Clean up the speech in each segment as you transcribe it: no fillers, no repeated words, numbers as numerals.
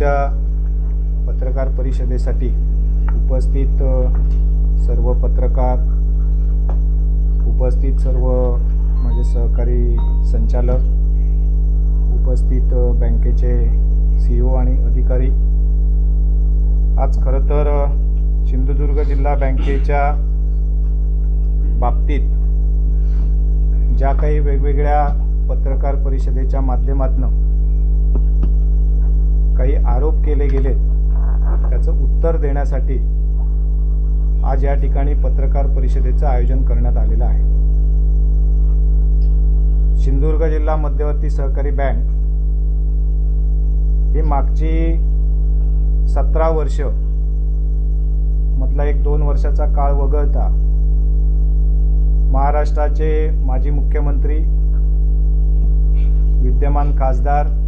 आजच्या पत्रकार परिषदेसाठी उपस्थित सर्व पत्रकार, उपस्थित सर्व माझे सहकारी संचालक, उपस्थित बँकेचे CEO आणि अधिकारी, आज खरं तर सिंधुदुर्ग जिल्हा बँकेच्या बाबतीत ज्या काही वेगवेगळ्या पत्रकार परिषदेच्या माध्यमातून काही आरोप केले गेलेत त्याचं उत्तर देण्यासाठी आज या ठिकाणी पत्रकार परिषदेचं आयोजन करण्यात आलेलं आहे। सिंधुदुर्ग जिल्हा मध्यवर्ती सहकारी बँक ही मागची 17 वर्ष मधला एक 2 वर्षाचा काळ वगळता महाराष्ट्राचे माजी मुख्यमंत्री, विद्यमान खासदार,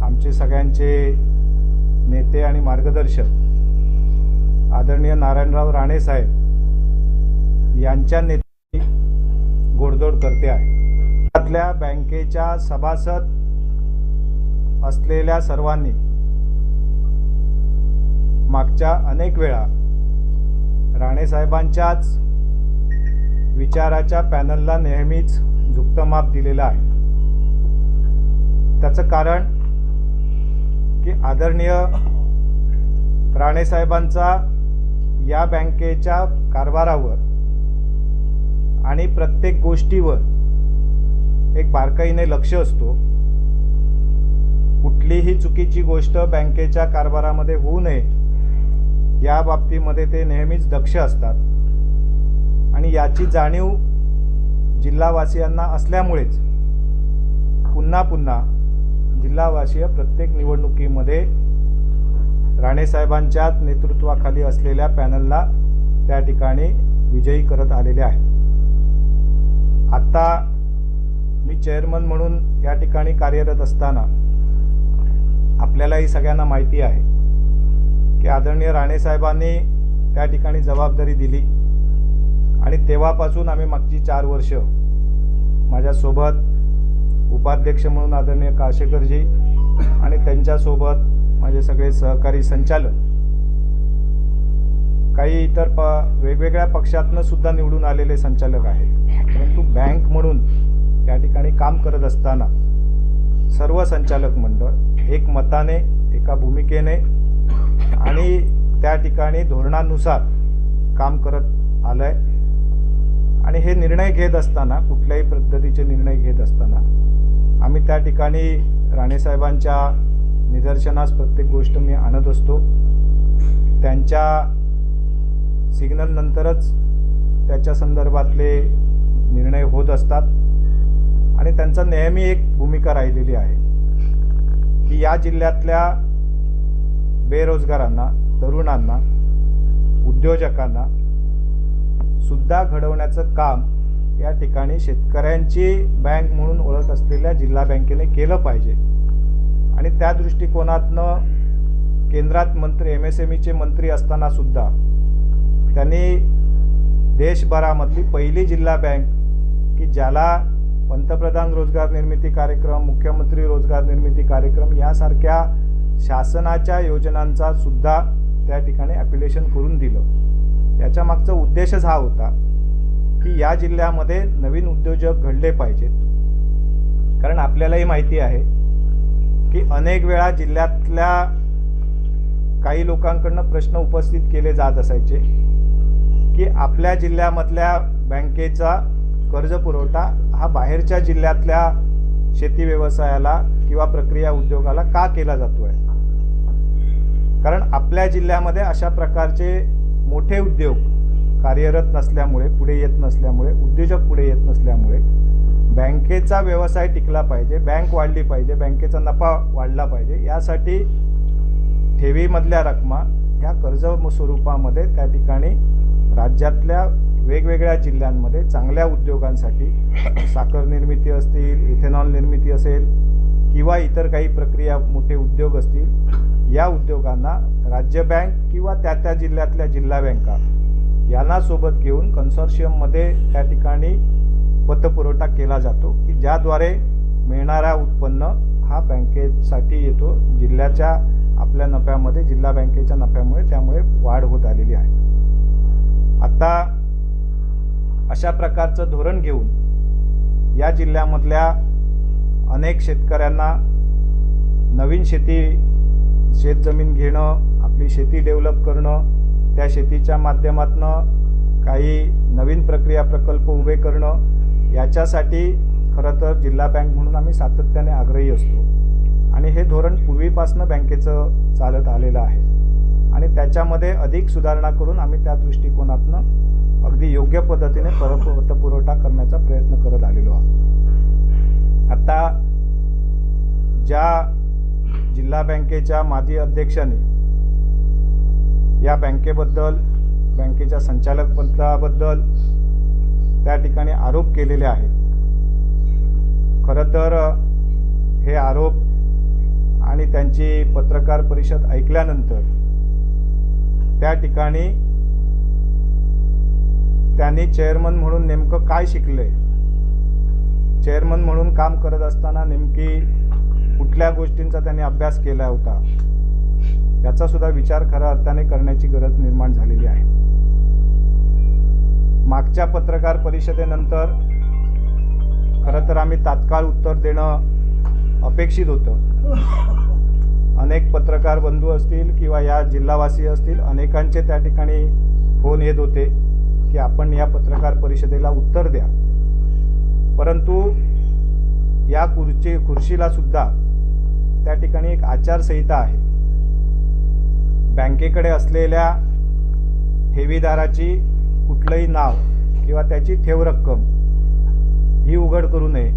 आमचे सगळ्यांचे नेते आणि मार्गदर्शक आदरणीय नारायणराव राणे साहेब यांच्या नेतृत्वात गोडधोड करते आहे। त्यातल्या बँकेच्या सभासद असलेल्या सर्वांनी मागच्या अनेक वेळा राणे साहेबांच्याच विचाराच्या पॅनलला नेहमीच झुकतं माप दिलेलं आहे। त्याचं कारण की आदरणीय राणे साहेबांचा या बँकेच्या कारभारावर आणि प्रत्येक गोष्टीवर एक बारकाईने लक्ष असतो। कुठलीही चुकीची गोष्ट बँकेच्या कारभारामध्ये होऊ नये या बाबतीमध्ये ते नेहमीच दक्ष असतात आणि याची जाणीव जिल्हावासियांना असल्यामुळेच पुन्हा पुन्हा जिल्हावासीय प्रत्येक निवडणुकीमध्ये राणे साहेबांच्या नेतृत्वाखाली असलेल्या पॅनलला त्या ठिकाणी विजयी करत आलेले आहेत। आता मी चेअरमन म्हणून या ठिकाणी कार्यरत असताना आपल्यालाही सगळ्यांना माहिती आहे की आदरणीय राणे साहेबांनी त्या ठिकाणी जबाबदारी दिली आणि तेव्हापासून आम्ही मागची 4 वर्ष माझ्यासोबत उपाध्यक्ष म्हणून आदरणीय काशेकरजी आणि त्यांच्यासोबत माझे सगळे सहकारी संचालक, काही इतर वेगवेगळ्या पक्षातनं सुद्धा निवडून आलेले संचालक आहेत, परंतु बँक म्हणून त्या ठिकाणी काम करत असताना सर्व संचालक मंडळ एक मताने, एका भूमिकेने आणि त्या ठिकाणी धोरणानुसार काम करत आलंय। आणि हे निर्णय घेत असताना, कुठल्याही पद्धतीचे निर्णय घेत असताना आम्ही त्या ठिकाणी राणे साहेबांच्या निदर्शनास प्रत्येक गोष्ट मी आणत असतो। त्यांच्या सिग्नल नंतरच त्याच्या संदर्भातले निर्णय होत असतात आणि त्यांचा नेहमी एक भूमिका राहिलेली आहे की या जिल्ह्यातल्या बेरोजगारांना, तरुणांना, उद्योजकांना सुद्धा घडवण्याचं काम या ठिकाणी शेतकऱ्यांची बँक म्हणून ओळख असलेल्या जिल्हा बँकेने केलं पाहिजे। आणि त्या दृष्टिकोनातनं केंद्रात मंत्री, MSMEचे मंत्री असताना सुद्धा त्यांनी देशभरामधली पहिली जिल्हा बँक की ज्याला पंतप्रधान रोजगार निर्मिती कार्यक्रम, मुख्यमंत्री रोजगार निर्मिती कार्यक्रम यासारख्या शासनाच्या योजनांचा सुद्धा त्या ठिकाणी ॲप्लिकेशन करून दिलं। याच्या मागचा उद्देशच हा होता की या जिल्ह्यामध्ये नवीन उद्योजक घडले पाहिजेत। कारण आपल्यालाही माहिती आहे की अनेक वेळा जिल्ह्यातल्या काही लोकांकडून प्रश्न उपस्थित केले जात असायचे की आपल्या जिल्ह्यामधल्या बँकेचा कर्ज पुरवठा हा बाहेरच्या जिल्ह्यातल्या शेती व्यवसायाला किंवा प्रक्रिया उद्योगाला का केला जातोय। कारण आपल्या जिल्ह्यामध्ये अशा प्रकारचे मोठे उद्योग कार्यरत नसल्यामुळे, पुढे येत नसल्यामुळे, उद्योजक पुढे येत नसल्यामुळे बँकेचा व्यवसाय टिकला पाहिजे, बँक वाढली पाहिजे, बँकेचा नफा वाढला पाहिजे, यासाठी ठेवीमधल्या रकमा ह्या कर्ज स्वरूपामध्ये त्या ठिकाणी राज्यातल्या वेगवेगळ्या जिल्ह्यांमध्ये चांगल्या उद्योगांसाठी, साखर निर्मिती असतील, इथेनॉल निर्मिती असेल किंवा इतर काही प्रक्रिया मोठे उद्योग असतील, या उद्योगांना राज्य बँक किंवा त्या जिल्ह्यातल्या जिल्हा बँका यांना सोबत घेऊन कन्सोर्शियममध्ये त्या ठिकाणी पतपुरवठा केला जातो की ज्याद्वारे मिळणारा उत्पन्न हा बँकेसाठी येतो, जिल्ह्याच्या आपल्या नफ्यामध्ये, जिल्हा बँकेच्या नफ्यामुळे त्यामुळे वाढ होत आलेली आहे. आता अशा प्रकारचं धोरण घेऊन या जिल्ह्यामधल्या अनेक शेतकऱ्यांना नवीन शेतजमीन घेणं, आपली शेती डेव्हलप करणं, त्या शेतीच्या माध्यमातून काही नवीन प्रक्रिया प्रकल्प उभे करणं, याच्यासाठी खरं तर जिल्हा बँक म्हणून आम्ही सातत्याने आग्रही असतो आणि हे धोरण पूर्वीपासून बँकेचं चालत आलेलं आहे आणि त्याच्यामध्ये अधिक सुधारणा करून आम्ही त्या दृष्टिकोनातून अगदी योग्य पद्धतीने पतपुरवठा करण्याचा प्रयत्न करत आलेलो आहोत. आता ज्या जिल्हा बँकेच्या माजी अध्यक्षांनी या बँकेबद्दल, बँकेच्या संचालक मंडळाबद्दल त्या ठिकाणी आरोप केलेले आहेत, खरं तर हे आरोप आणि त्यांची पत्रकार परिषद ऐकल्यानंतर त्या ठिकाणी त्यांनी चेअरमन म्हणून नेमकं काय शिकले, चेअरमन म्हणून काम करत असताना नेमकी कुठल्या गोष्टींचा त्यांनी अभ्यास केला होता, याचा सुद्धा विचार खऱ्या अर्थाने करण्याची गरज निर्माण झालेली आहे. मागच्या पत्रकार परिषदेनंतर खरं तर आम्ही तात्काळ उत्तर देणं अपेक्षित होतं. अनेक पत्रकार बंधू असतील किंवा या जिल्हावासी असतील, अनेकांचे त्या ठिकाणी फोन येत होते की आपण या पत्रकार परिषदेला उत्तर द्या, परंतु या खुर्चीला सुद्धा त्या ठिकाणी एक आचारसंहिता आहे. बँकेकडे असलेल्या ठेवीदाराची कुठलंही नाव किंवा त्याची ठेव रक्कम ही उघड करू नये.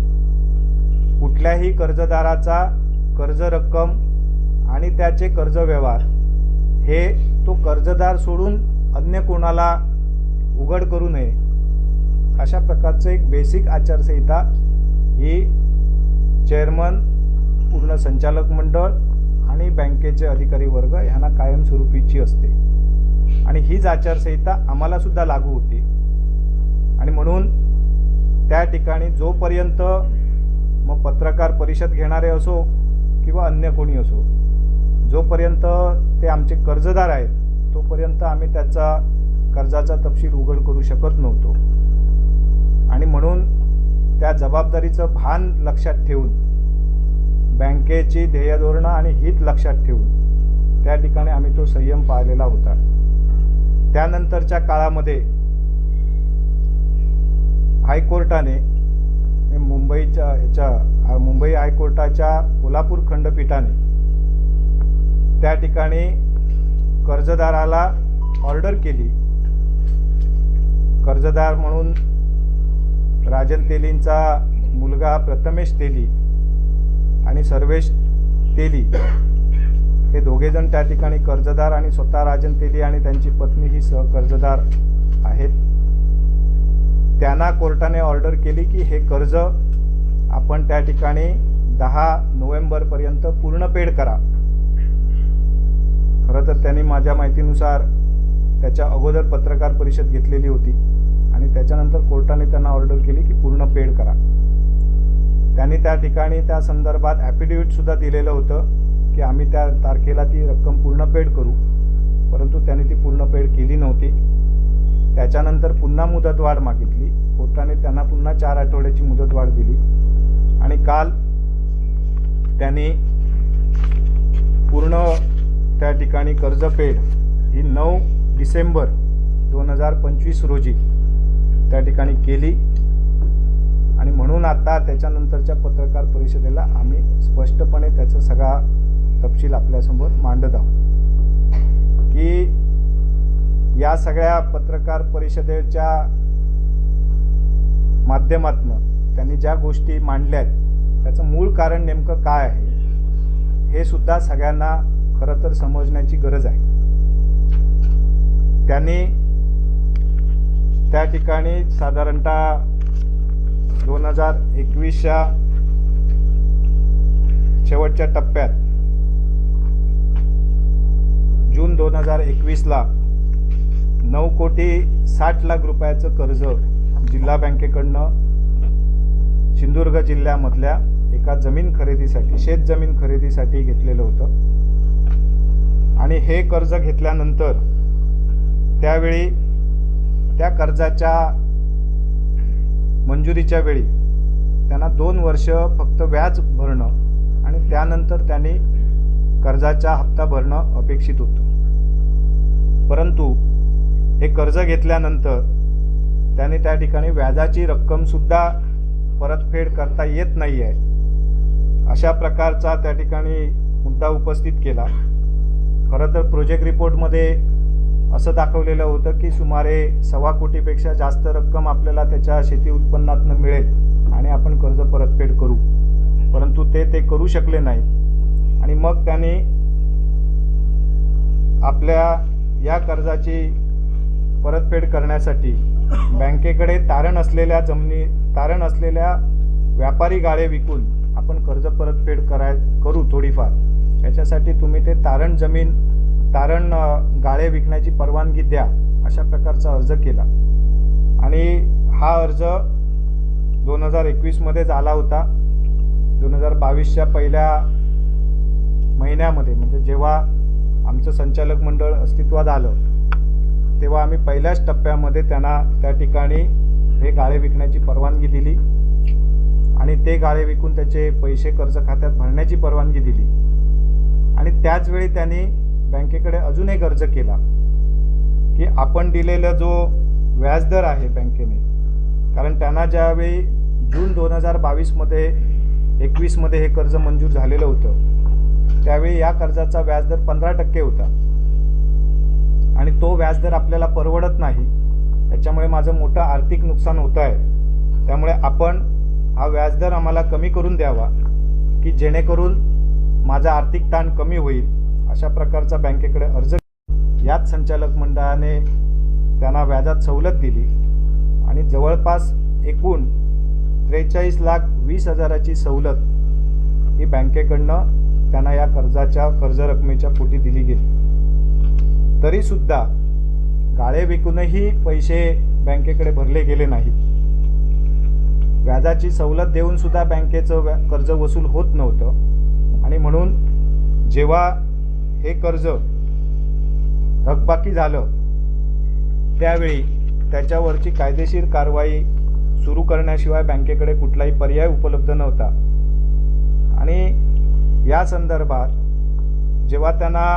कुठल्याही कर्जदाराचा कर्ज रक्कम आणि त्याचे कर्ज व्यवहार हे तो कर्जदार सोडून अन्य कोणाला उघड करू नये, अशा प्रकारचं एक बेसिक आचारसंहिता ही चेअरमन, पूर्ण संचालक मंडळ आणि बँकेचे अधिकारी वर्ग यांना कायमस्वरूपीची असते आणि हीच आचारसंहिता आम्हाला सुद्धा लागू होती. आणि म्हणून त्या ठिकाणी जोपर्यंत मग पत्रकार परिषद घेणारे असो किंवा अन्य कोणी असो, जोपर्यंत ते आमचे कर्जदार आहेत तोपर्यंत आम्ही त्याचा कर्जाचा तपशील उघड करू शकत नव्हतो. आणि म्हणून त्या जबाबदारीचं भान लक्षात ठेवून, बँकेची ध्येय धोरणं आणि हित लक्षात ठेवून त्या ठिकाणी आम्ही तो संयम पाळलेला होता. त्यानंतरच्या काळामध्ये हायकोर्टाने, मुंबई हायकोर्टाच्या कोल्हापूर खंडपीठाने त्या ठिकाणी कर्जदाराला ऑर्डर केली. कर्जदार म्हणून राजन तेलींचा मुलगा प्रथमेश तेली आणि सर्वेश तेली हे दोघेजण त्या ठिकाणी कर्जदार आणि स्वतः राजन तेली आणि त्यांची पत्नी ही सहकर्जदार आहेत. त्यांना कोर्टाने ऑर्डर केली की हे कर्ज आपण त्या ठिकाणी 10 नोव्हेंबरपर्यंत पूर्ण पेड करा. खरं तर त्यांनी माझ्या माहितीनुसार त्याच्या अगोदर पत्रकार परिषद घेतलेली होती आणि त्याच्यानंतर कोर्टाने त्यांना ऑर्डर केली की पूर्ण पेड करा. त्यांनी त्या ठिकाणी त्या संदर्भात ॲफिडेव्हिटसुद्धा दिलेलं होतं की आम्ही त्या तारखेला ती रक्कम पूर्ण पेड करू, परंतु त्यांनी ती पूर्ण पेड केली नव्हती. त्याच्यानंतर पुन्हा मुदतवाढ मागितली. कोर्टाने त्यांना पुन्हा 4 आठवड्याची मुदतवाढ दिली आणि काल त्यांनी पूर्ण त्या ठिकाणी कर्जपेड ही 9 डिसेंबर 2025 रोजी त्या ठिकाणी केली. आणि म्हणून आता त्याच्यानंतरच्या पत्रकार परिषदेला आम्ही स्पष्टपणे त्याचा सगळा तपशील आपल्यासमोर मांडत आहोत की या सगळ्या पत्रकार परिषदेच्या माध्यमातून त्यांनी ज्या गोष्टी मांडल्या आहेत त्याचं मूळ कारण नेमकं काय आहे हे सुद्धा सगळ्यांना खरं तर समजण्याची गरज आहे. त्यांनी त्या ठिकाणी साधारणतः 2021च्या शेवटच्या टप्प्यात जून 2021ला 9,60,00,000 रुपयाचं कर्ज जिल्हा बँकेकडनं सिंधुदुर्ग जिल्ह्यामधल्या एका जमीन खरेदीसाठी, शेत जमीन खरेदीसाठी घेतलेलं होतं। आणि हे कर्ज घेतल्यानंतर त्यावेळी त्या कर्जाच्या मंजुरीच्या वेळी त्यांना 2 वर्ष फक्त व्याज भरणं आणि त्यानंतर त्यांनी कर्जाचा हप्ता भरणं अपेक्षित होतं। परंतु हे कर्ज घेतल्यानंतर त्यांनी त्या ठिकाणी व्याजाची रक्कमसुद्धा परतफेड करता येत नाही आहे, अशा प्रकारचा त्या ठिकाणी मुद्दा उपस्थित केला। खरं तर प्रोजेक्ट रिपोर्टमध्ये असं दाखवलेलं होतं की सुमारे 1.25 कोटीपेक्षा जास्त रक्कम आपल्याला त्याच्या शेती उत्पन्नातून मिळेल आणि आपण कर्ज परतफेड करू, परंतु ते करू शकले नाही। आणि मग त्यांनी आपल्या या कर्जाची परतफेड करण्यासाठी बँकेकडे तारण असलेल्या व्यापारी गाळे विकून आपण कर्ज परतफेड करू थोडीफार, याच्यासाठी तुम्ही ते तारण गाळे विकण्याची परवानगी द्या, अशा प्रकारचा अर्ज केला। आणि हा अर्ज 2021 मध्ये झाला होता। 2022च्या पहिल्या महिन्यामध्ये, म्हणजे जेव्हा आमचं संचालक मंडळ अस्तित्वात आलं तेव्हा आम्ही पहिल्याच टप्प्यामध्ये त्यांना त्या ठिकाणी हे गाळे विकण्याची परवानगी दिली आणि ते गाळे विकून त्याचे पैसे कर्ज खात्यात भरण्याची परवानगी दिली। आणि त्याच वेळी त्यांनी बँकेकडे अजून एक अर्ज केला की आपण दिलेला जो व्याजदर आहे बँकेने, कारण त्यांना ज्यावेळी जून 2021 मध्ये हे कर्ज मंजूर झालेलं होतं त्यावेळी या कर्जाचा व्याजदर 15% होता आणि तो व्याजदर आपल्याला परवडत नाही, त्याच्यामुळे माझं मोठं आर्थिक नुकसान होत आहे, त्यामुळे आपण हा व्याजदर आम्हाला कमी करून द्यावा की जेणेकरून माझा आर्थिक ताण कमी होईल, अशा प्रकारचा बँकेकडे अर्ज। याच संचालक मंडळाने त्यांना व्याजात सवलत दिली आणि जवळपास एकूण 43,20,000ची सवलत ही बँकेकडनं त्यांना या कर्ज रकमेच्या पोटी दिली गेली। तरीसुद्धा गाळे विकूनही पैसे बँकेकडे भरले गेले नाहीत। व्याजाची सवलत देऊन सुद्धा बँकेचं कर्ज वसूल होत नव्हतं आणि म्हणून जेव्हा हे कर्ज थकबाकी झालं त्यावेळी त्याच्यावरची कायदेशीर कारवाई सुरू करण्याशिवाय बँकेकडे कुठलाही पर्याय उपलब्ध नव्हता। आणि या संदर्भात जेव्हा त्यांना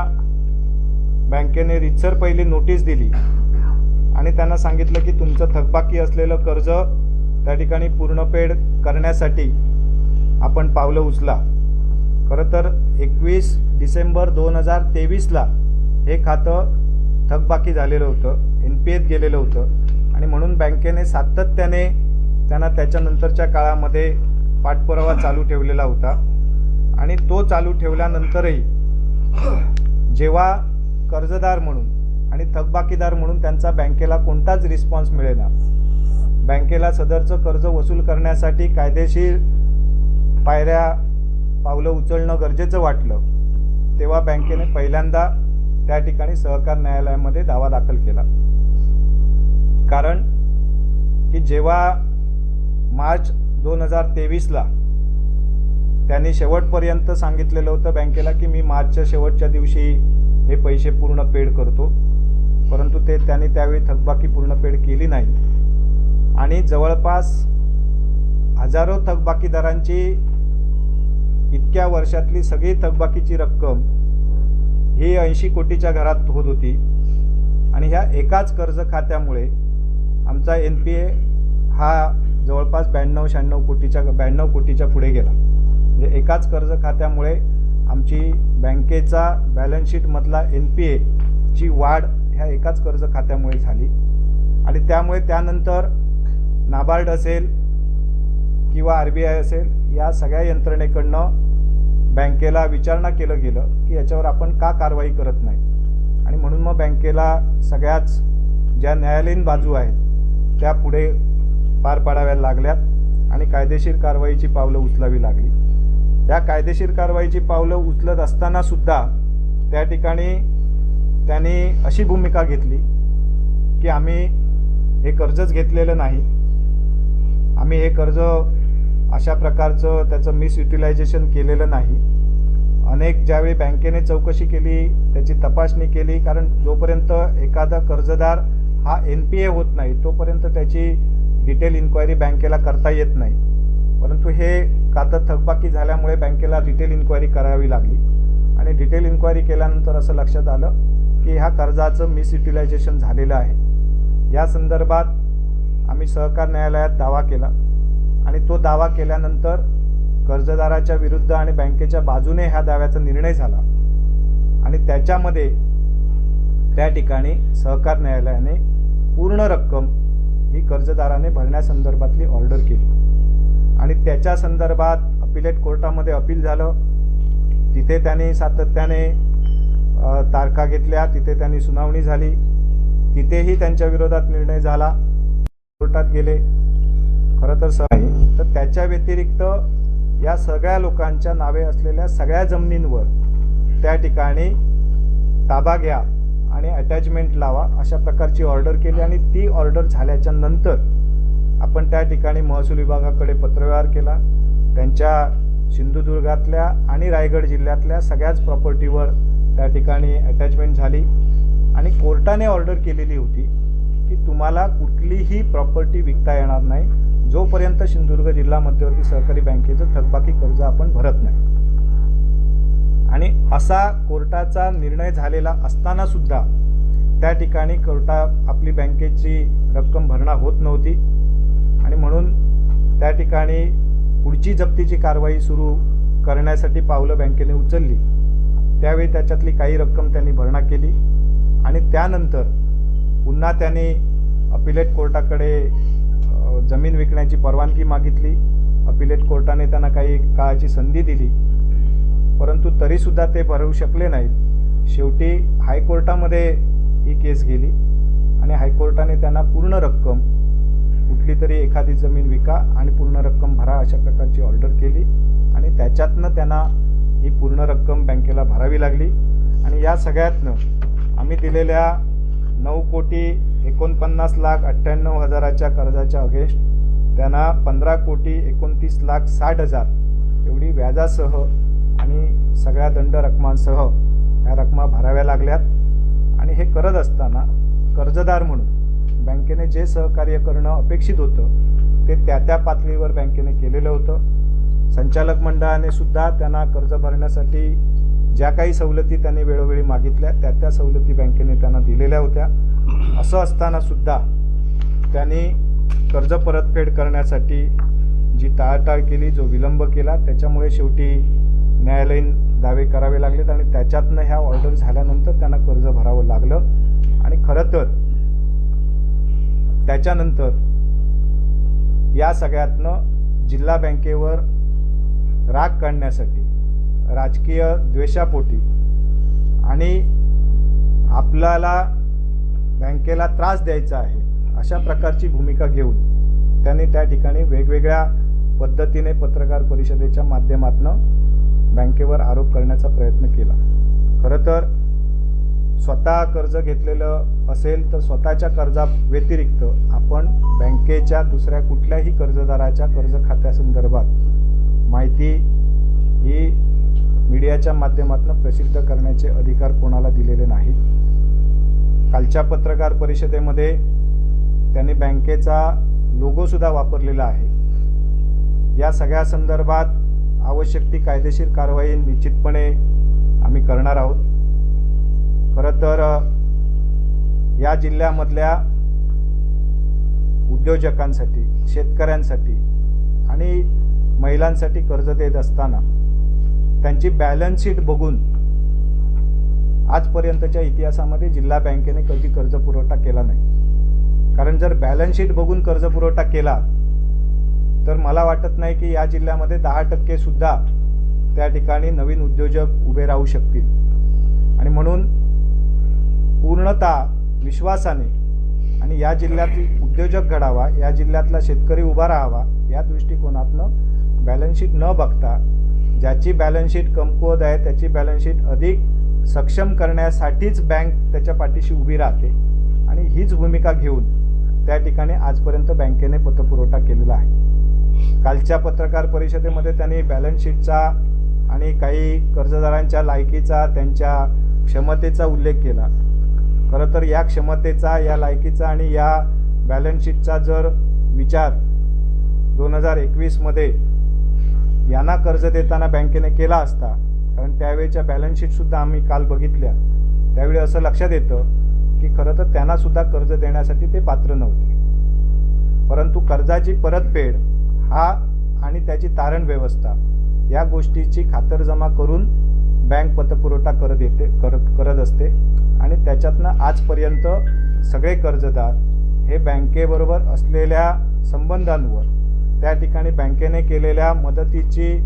बँकेने रीतसर पहिली नोटीस दिली आणि त्यांना सांगितलं की तुमचं थकबाकी असलेलं कर्ज त्या ठिकाणी पूर्णफेड करण्यासाठी आपण पावलं उचला। खरं तर 21 डिसेंबर 2023ला हे खातं थकबाकी झालेलं होतं, NPAत गेलेलं होतं आणि म्हणून बँकेने सातत्याने त्यांना त्याच्यानंतरच्या काळामध्ये पाठपुरावा चालू ठेवलेला होता। आणि तो चालू ठेवल्यानंतरही जेव्हा कर्जदार म्हणून आणि थकबाकीदार म्हणून त्यांचा बँकेला कोणताच रिस्पॉन्स मिळेना, बँकेला सदरचं कर्ज वसूल करण्यासाठी कायदेशीर पावलं उचलणं गरजेचं वाटलं, तेव्हा बँकेने पहिल्यांदा त्या ठिकाणी सहकार न्यायालयामध्ये दावा दाखल केला। कारण की जेव्हा मार्च 2023ला त्यांनी शेवटपर्यंत सांगितलेलं होतं बँकेला की मी मार्चच्या शेवटच्या दिवशी हे पैसे पूर्ण पेड करतो, परंतु त्यांनी त्यावेळी थकबाकी पूर्ण पेड केली नाही आणि जवळपास हजारो थकबाकीदारांची इतक्या वर्षातली सगळी थकबाकीची रक्कम ही 80 कोटीच्या घरात होत होती। आणि ह्या एकाच कर्ज खात्यामुळे आमचा NPA हा जवळपास 92 कोटीच्या पुढे गेला। म्हणजे एकाच कर्ज खात्यामुळे आमची बँकेचा बॅलन्स शीटमधला NPA ची वाढ ह्या एकाच कर्ज खात्यामुळे झाली। आणि त्यामुळे त्यानंतर नाबार्ड असेल किंवा RBI असेल या सगळ्या यंत्रणेकडनं बँकेला विचारणा केलं गेलं की याच्यावर आपण का कारवाई करत नाही। आणि म्हणून मग बँकेला सगळ्याच ज्या न्यायालयीन बाजू आहेत त्या पुढे पार पाडाव्या लागल्यात आणि कायदेशीर कारवाईची पावलं उचलावी लागली। या कायदेशीर कारवाईची पावलं उचलत असताना सुद्धा त्या ठिकाणी त्यांनी अशी भूमिका घेतली की आम्ही हे कर्जच घेतलेलं नाही, आम्ही हे कर्ज अशा प्रकारचं त्याचं मिसयुटिलायझेशन केलेलं नाही. अनेक ज्यावेळी बँकेने चौकशी केली, त्याची तपासणी केली, कारण जोपर्यंत एखादा कर्जदार हा NPA होत नाही तोपर्यंत त्याची डिटेल इन्क्वायरी बँकेला करता येत नाही. परंतु हे खातं थकबाकी झाल्यामुळे बँकेला डिटेल इन्क्वायरी करावी लागली आणि डिटेल इन्क्वायरी केल्यानंतर असं लक्षात आलं की ह्या कर्जाचं मिसयुटिलायझेशन झालेलं आहे. या संदर्भात आम्ही सहकार न्यायालयात दावा केला आणि तो दावा केल्यानंतर कर्जदाराच्या विरुद्ध आणि बँकेच्या बाजूने ह्या दाव्याचा निर्णय झाला आणि त्याच्यामध्ये त्या ठिकाणी सहकार न्यायालयाने पूर्ण रक्कम ही कर्जदाराने भरण्यासंदर्भातली ऑर्डर केली आणि त्याच्या संदर्भात अपिलेट कोर्टामध्ये अपील झालं. तिथे त्यांनी सातत्याने तारखा घेतल्या, तिथे त्यांनी सुनावणी झाली, तिथेही त्यांच्या विरोधात निर्णय झाला, कोर्टात गेले. खरं तर नाही तर त्याच्या व्यतिरिक्त या सगळ्या लोकांच्या नावे असलेल्या सगळ्या जमिनींवर त्या ठिकाणी ताबा घ्या आणि अटॅचमेंट लावा अशा प्रकारची ऑर्डर केली आणि ती ऑर्डर झाल्याच्या नंतर आपण त्या ठिकाणी महसूल विभागाकडे पत्रव्यवहार केला. त्यांच्या सिंधुदुर्गातल्या आणि रायगड जिल्ह्यातल्या सगळ्याच प्रॉपर्टीवर त्या ठिकाणी अटॅचमेंट झाली आणि कोर्टाने ऑर्डर केलेली होती की तुम्हाला कुठलीही प्रॉपर्टी विकता येणार नाही जोपर्यंत सिंधुदुर्ग जिल्हा मध्यवर्ती सहकारी बँकेचं थकबाकी कर्ज आपण भरत नाही. आणि असा कोर्टाचा निर्णय झालेला असताना सुद्धा त्या ठिकाणी आपली बँकेची रक्कम भरणा होत नव्हती आणि म्हणून त्या ठिकाणी पुढची जप्तीची कारवाई सुरू करण्यासाठी पावलं बँकेने उचलली. त्यावेळी त्याच्यातली काही रक्कम त्यांनी भरणा केली आणि त्यानंतर पुन्हा त्यांनी अपिलेट कोर्टाकडे जमीन विकण्याची परवानगी मागितली. अपिलेट कोर्टाने त्यांना काही काळाची संधी दिली, परंतु तरीसुद्धा ते भरू शकले नाहीत. शेवटी हायकोर्टामध्ये ही केस गेली आणि हायकोर्टाने त्यांना पूर्ण रक्कम, कुठली तरी एखादी जमीन विका आणि पूर्ण रक्कम भरा अशा प्रकारची ऑर्डर केली आणि त्याच्यातनं त्यांना ही पूर्ण रक्कम बँकेला भरावी लागली. आणि या सगळ्यातनं आम्ही दिलेल्या 9,49,98,60,000 कर्जाच्या अगेन्स्ट त्यांना 15,29,60,000 एवढी व्याजासह आणि सगळ्या दंड रकमांसह ह्या रकमा भराव्या लागल्यात. आणि हे करत असताना कर्जदार म्हणून बँकेने जे सहकार्य करणं अपेक्षित होतं ते त्या पातळीवर बँकेने केलेलं होतं. संचालक मंडळाने सुद्धा त्यांना कर्ज भरण्यासाठी ज्या काही सवलती त्यांनी वेळोवेळी मागितल्या त्या सवलती बँकेने त्यांना दिलेल्या होत्या. असं असताना सुद्धा त्यांनी कर्ज परतफेड करण्यासाठी जी टाळाटाळ केली, जो विलंब केला, त्याच्यामुळे शेवटी न्यायालयीन दावे करावे लागलेत आणि त्याच्यातनं ह्या ऑर्डर झाल्यानंतर त्यांना कर्ज भरावं लागलं. आणि खरं तर त्याच्यानंतर या सगळ्यातनं जिल्हा बँकेवर राग काढण्यासाठी, राजकीय द्वेषापोटी आणि आपल्याला बँकेला त्रास द्यायचा आहे अशा प्रकारची भूमिका घेऊन त्यांनी त्या ठिकाणी वेगवेगळ्या पद्धतीने पत्रकार परिषदेच्या माध्यमातून बँकेवर आरोप करण्याचा प्रयत्न केला. खरं तर स्वतः कर्ज घेतलेलं असेल तर स्वतःच्या कर्जा व्यतिरिक्त आपण बँकेच्या दुसऱ्या कुठल्याही कर्जदाराच्या कर्ज खात्यासंदर्भात माहिती ही मीडियाच्या माध्यमातून प्रसिद्ध करण्याचे अधिकार कोणाला दिलेले नाहीत. कालच्या पत्रकार परिषदेमध्ये त्यांनी बँकेचा लोगोसुद्धा वापरलेला आहे. या सगळ्या संदर्भात आवश्यक ती कायदेशीर कारवाई निश्चितपणे आम्ही करणार आहोत. खरं तर या जिल्ह्यामधल्या उद्योजकांसाठी, शेतकऱ्यांसाठी आणि महिलांसाठी कर्ज देत असताना त्यांची बॅलन्स शीट बघून आजपर्यंतच्या इतिहासामध्ये जिल्हा बँकेने कधी कर्ज पुरवठा केला नाही. कारण जर बॅलन्स शीट बघून कर्ज पुरवठा केला तर मला वाटत नाही की या जिल्ह्यामध्ये 10% सुद्धा त्या ठिकाणी नवीन उद्योजक उभे राहू शकतील. आणि म्हणून पूर्णतः विश्वासाने आणि या जिल्ह्यातील उद्योजक घडावा, या जिल्ह्यातला शेतकरी उभा राहावा या दृष्टिकोनातनं बॅलन्स शीट न बघता ज्याची बॅलन्स शीट कमकुवत आहे त्याची बॅलन्स शीट अधिक सक्षम करण्यासाठीच बँक त्याच्या पाठीशी उभी राहते आणि हीच भूमिका घेऊन त्या ठिकाणी आजपर्यंत बँकेने पतपुरवठा केलेला आहे. कालच्या पत्रकार परिषदेमध्ये त्यांनी बॅलन्स शीटचा आणि काही कर्जदारांच्या लायकीचा, त्यांच्या क्षमतेचा उल्लेख केला. खरं तर या क्षमतेचा, या लायकीचा आणि या बॅलन्स शीटचा जर विचार 2021मध्ये यांना कर्ज देताना बँकेने केला असता, कारण त्यावेळेच्या बॅलन्स शीटसुद्धा आम्ही काल बघितल्या, त्यावेळी असं लक्षात येतं की खरं तर त्यांनासुद्धा कर्ज देण्यासाठी ते पात्र नव्हते. परंतु कर्जाची परतफेड हा आणि त्याची तारण व्यवस्था या गोष्टीची खातरजमा करून बँक पतपुरवठा करत असते आणि त्याच्यातनं आजपर्यंत सगळे कर्जदार हे बँकेबरोबर असलेल्या संबंधांवर, त्या ठिकाणी बँकेने केलेल्या मदतीची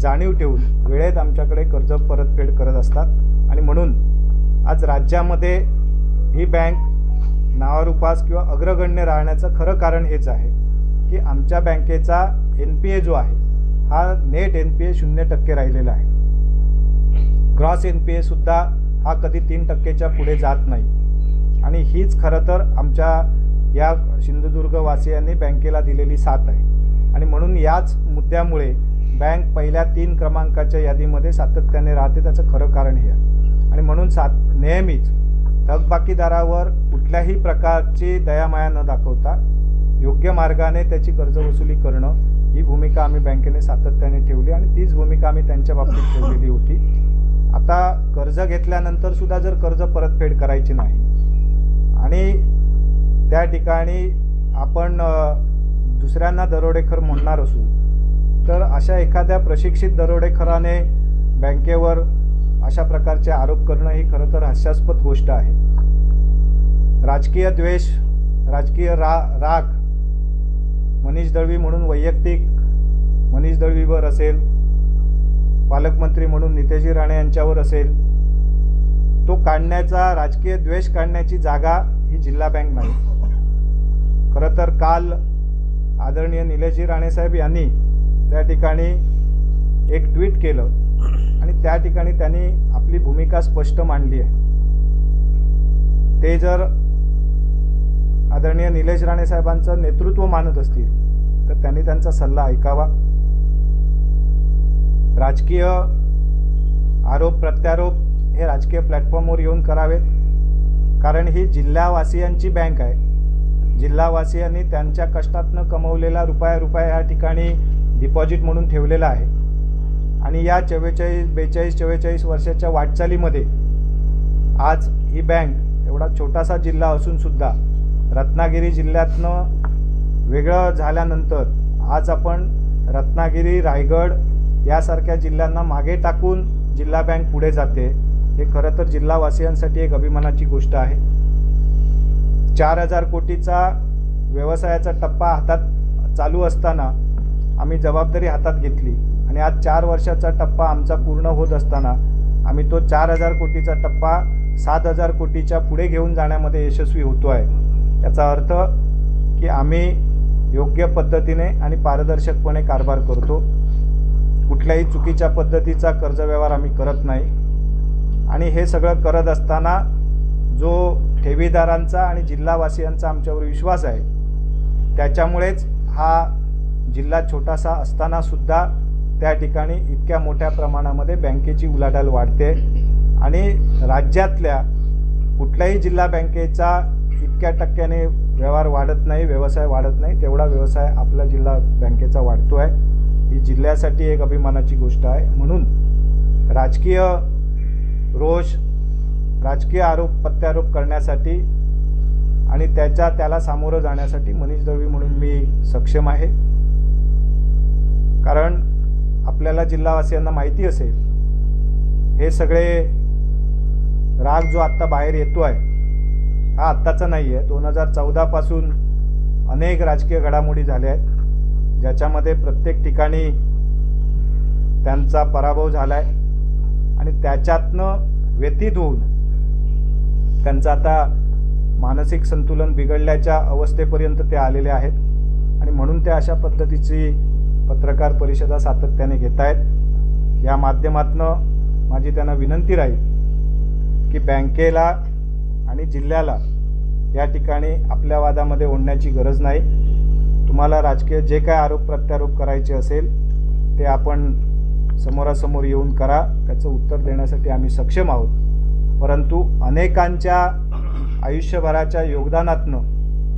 जाणीव ठेवून वेळेत आमच्याकडे कर्ज परतफेड करत असतात. आणि म्हणून आज राज्यामध्ये ही बँक नावारूपास किंवा अग्रगण्य राहण्याचं खरं कारण हेच आहे की आमच्या बँकेचा NPA जो आहे हा नेट NPA 0% राहिलेला आहे. ग्रॉस NPA सुद्धा हा कधी 3%च्या पुढे जात नाही. आणि हीच खरं तर आमच्या या सिंधुदुर्गवासियांनी बँकेला दिलेली साथ आहे. आणि म्हणून याच मुद्द्यामुळे बँक पहिल्या 3 क्रमांकाच्या यादीमध्ये सातत्याने राहते. त्याचं खरं कारण हे आहे. आणि म्हणून नेहमीच थकबाकीदारावर कुठल्याही प्रकारची दयामाया न दाखवता योग्य मार्गाने त्याची कर्जवसुली करणं ही भूमिका आम्ही बँकेने सातत्याने ठेवली आणि तीच भूमिका आम्ही त्यांच्या बाबतीत ठेवलेली होती. आता कर्ज घेतल्यानंतर सुद्धा जर कर्ज परतफेड करायची नाही आणि त्या ठिकाणी आपण दुसऱ्यांना दरोडेखोर म्हणणार असू, तर अशा एखाद्या प्रशिक्षित दरोडेखोराने बँकेवर अशा प्रकारचे आरोप करणं ही खरं तर हास्यास्पद गोष्ट आहे. राजकीय द्वेष, राजकीय राग मनीष दळवी म्हणून वैयक्तिक मनीष दळवीवर असेल, पालकमंत्री म्हणून नितेशजी राणे यांच्यावर असेल, तो काढण्याचा, राजकीय द्वेष काढण्याची जागा ही जिल्हा बँक नाही. खरं तर काल आदरणीय निलेशजी राणेसाहेब यांनी त्या ठिकाणी एक ट्विट केलं आणि त्या ठिकाणी त्यांनी आपली भूमिका स्पष्ट मांडली आहे. ते जर आदरणीय निलेश राणेसाहेबांचं नेतृत्व मानत असतील तर त्यांनी त्यांचा सल्ला ऐकावा. राजकीय आरोप प्रत्यारोप हे राजकीय प्लॅटफॉर्मवर येऊन करावेत, कारण ही जिल्हावासियांची बँक आहे. जिल्हावासियांनी त्यांच्या कष्टातनं कमवलेला रुपया या ठिकाणी डिपॉझिट म्हणून ठेवलेला आहे. आणि या 42-43 वर्षाच्या वाटचालीमध्ये आज ही बँक एवढा छोटासा जिल्हा असून सुद्धा रत्नागिरी जिल्ह्यातनं वेगळं झाल्यानंतर आज आपण रत्नागिरी, रायगड यासारख्या जिल्ह्यांना मागे टाकून जिल्हा बँक पुढे जाते. हे खरं तर जिल्हावासियांसाठी एक अभिमानाची गोष्ट आहे. 4,000 कोटीचा व्यवसायाचा टप्पा हातात चालू असताना आम्ही जबाबदारी हातात घेतली आणि आज 4 वर्षाचा टप्पा आमचा पूर्ण होत असताना आम्ही तो 4,000 कोटीचा टप्पा 7,000 कोटीच्या पुढे घेऊन जाण्यामध्ये यशस्वी होतो आहे. याचा अर्थ की आम्ही योग्य पद्धतीने आणि पारदर्शकपणे कारभार करतो. कुठल्याही चुकीच्या पद्धतीचा कर्जव्यवहार आम्ही करत नाही. आणि हे सगळं करत असताना जो ठेवीदारांचा आणि जिल्हावासियांचा आमच्यावर विश्वास आहे, त्याच्यामुळेच हा जिल्हा छोटासा असतानासुद्धा त्या ठिकाणी इतक्या मोठ्या प्रमाणामध्ये बँकेची उलाढाल वाढते. आणि राज्यातल्या कुठल्याही जिल्हा बँकेचा इतक्या टक्क्याने व्यवहार वाढत नाही, व्यवसाय वाढत नाही, तेवढा व्यवसाय आपला जिल्हा बँकेचा वाढतो आहे. ही जिल्ह्यासाठी एक अभिमानाची गोष्ट आहे. म्हणून राजकीय रोष, राजकीय आरोप प्रत्यारोप करण्यासाठी आणि त्याला सामोरं जाण्यासाठी मनीष दळवी म्हणून मी सक्षम आहे. कारण आपल्याला जिल्हावासियांना माहिती असेल, हे सगळे राग जो आत्ता बाहेर येतो आहे हा आत्ताचा नाही आहे. 2014 पासून अनेक राजकीय घडामोडी झाल्या आहेत, ज्याच्यामध्ये प्रत्येक ठिकाणी त्यांचा पराभव झाला आहे आणि त्याच्यातनं व्यथित होऊन त्यांचं आता मानसिक संतुलन बिघडल्याच्या अवस्थेपर्यंत ते आलेले आहेत. आणि म्हणून ते अशा पद्धतीची पत्रकार परिषदा सातत्याने घेत आहेत. या माध्यमातून माझी त्यांना विनंती राहील की बँकेला आणि जिल्ह्याला या ठिकाणी आपल्या वादामध्ये ओढण्याची गरज नाही. तुम्हाला राजकीय जे काय आरोप प्रत्यारोप करायचे असेल ते आपण समोरासमोर येऊन करा, त्याचं उत्तर देण्यासाठी आम्ही सक्षम आहोत। परंतु अनेकांच्या आयुष्यभराच्या योगदानातनं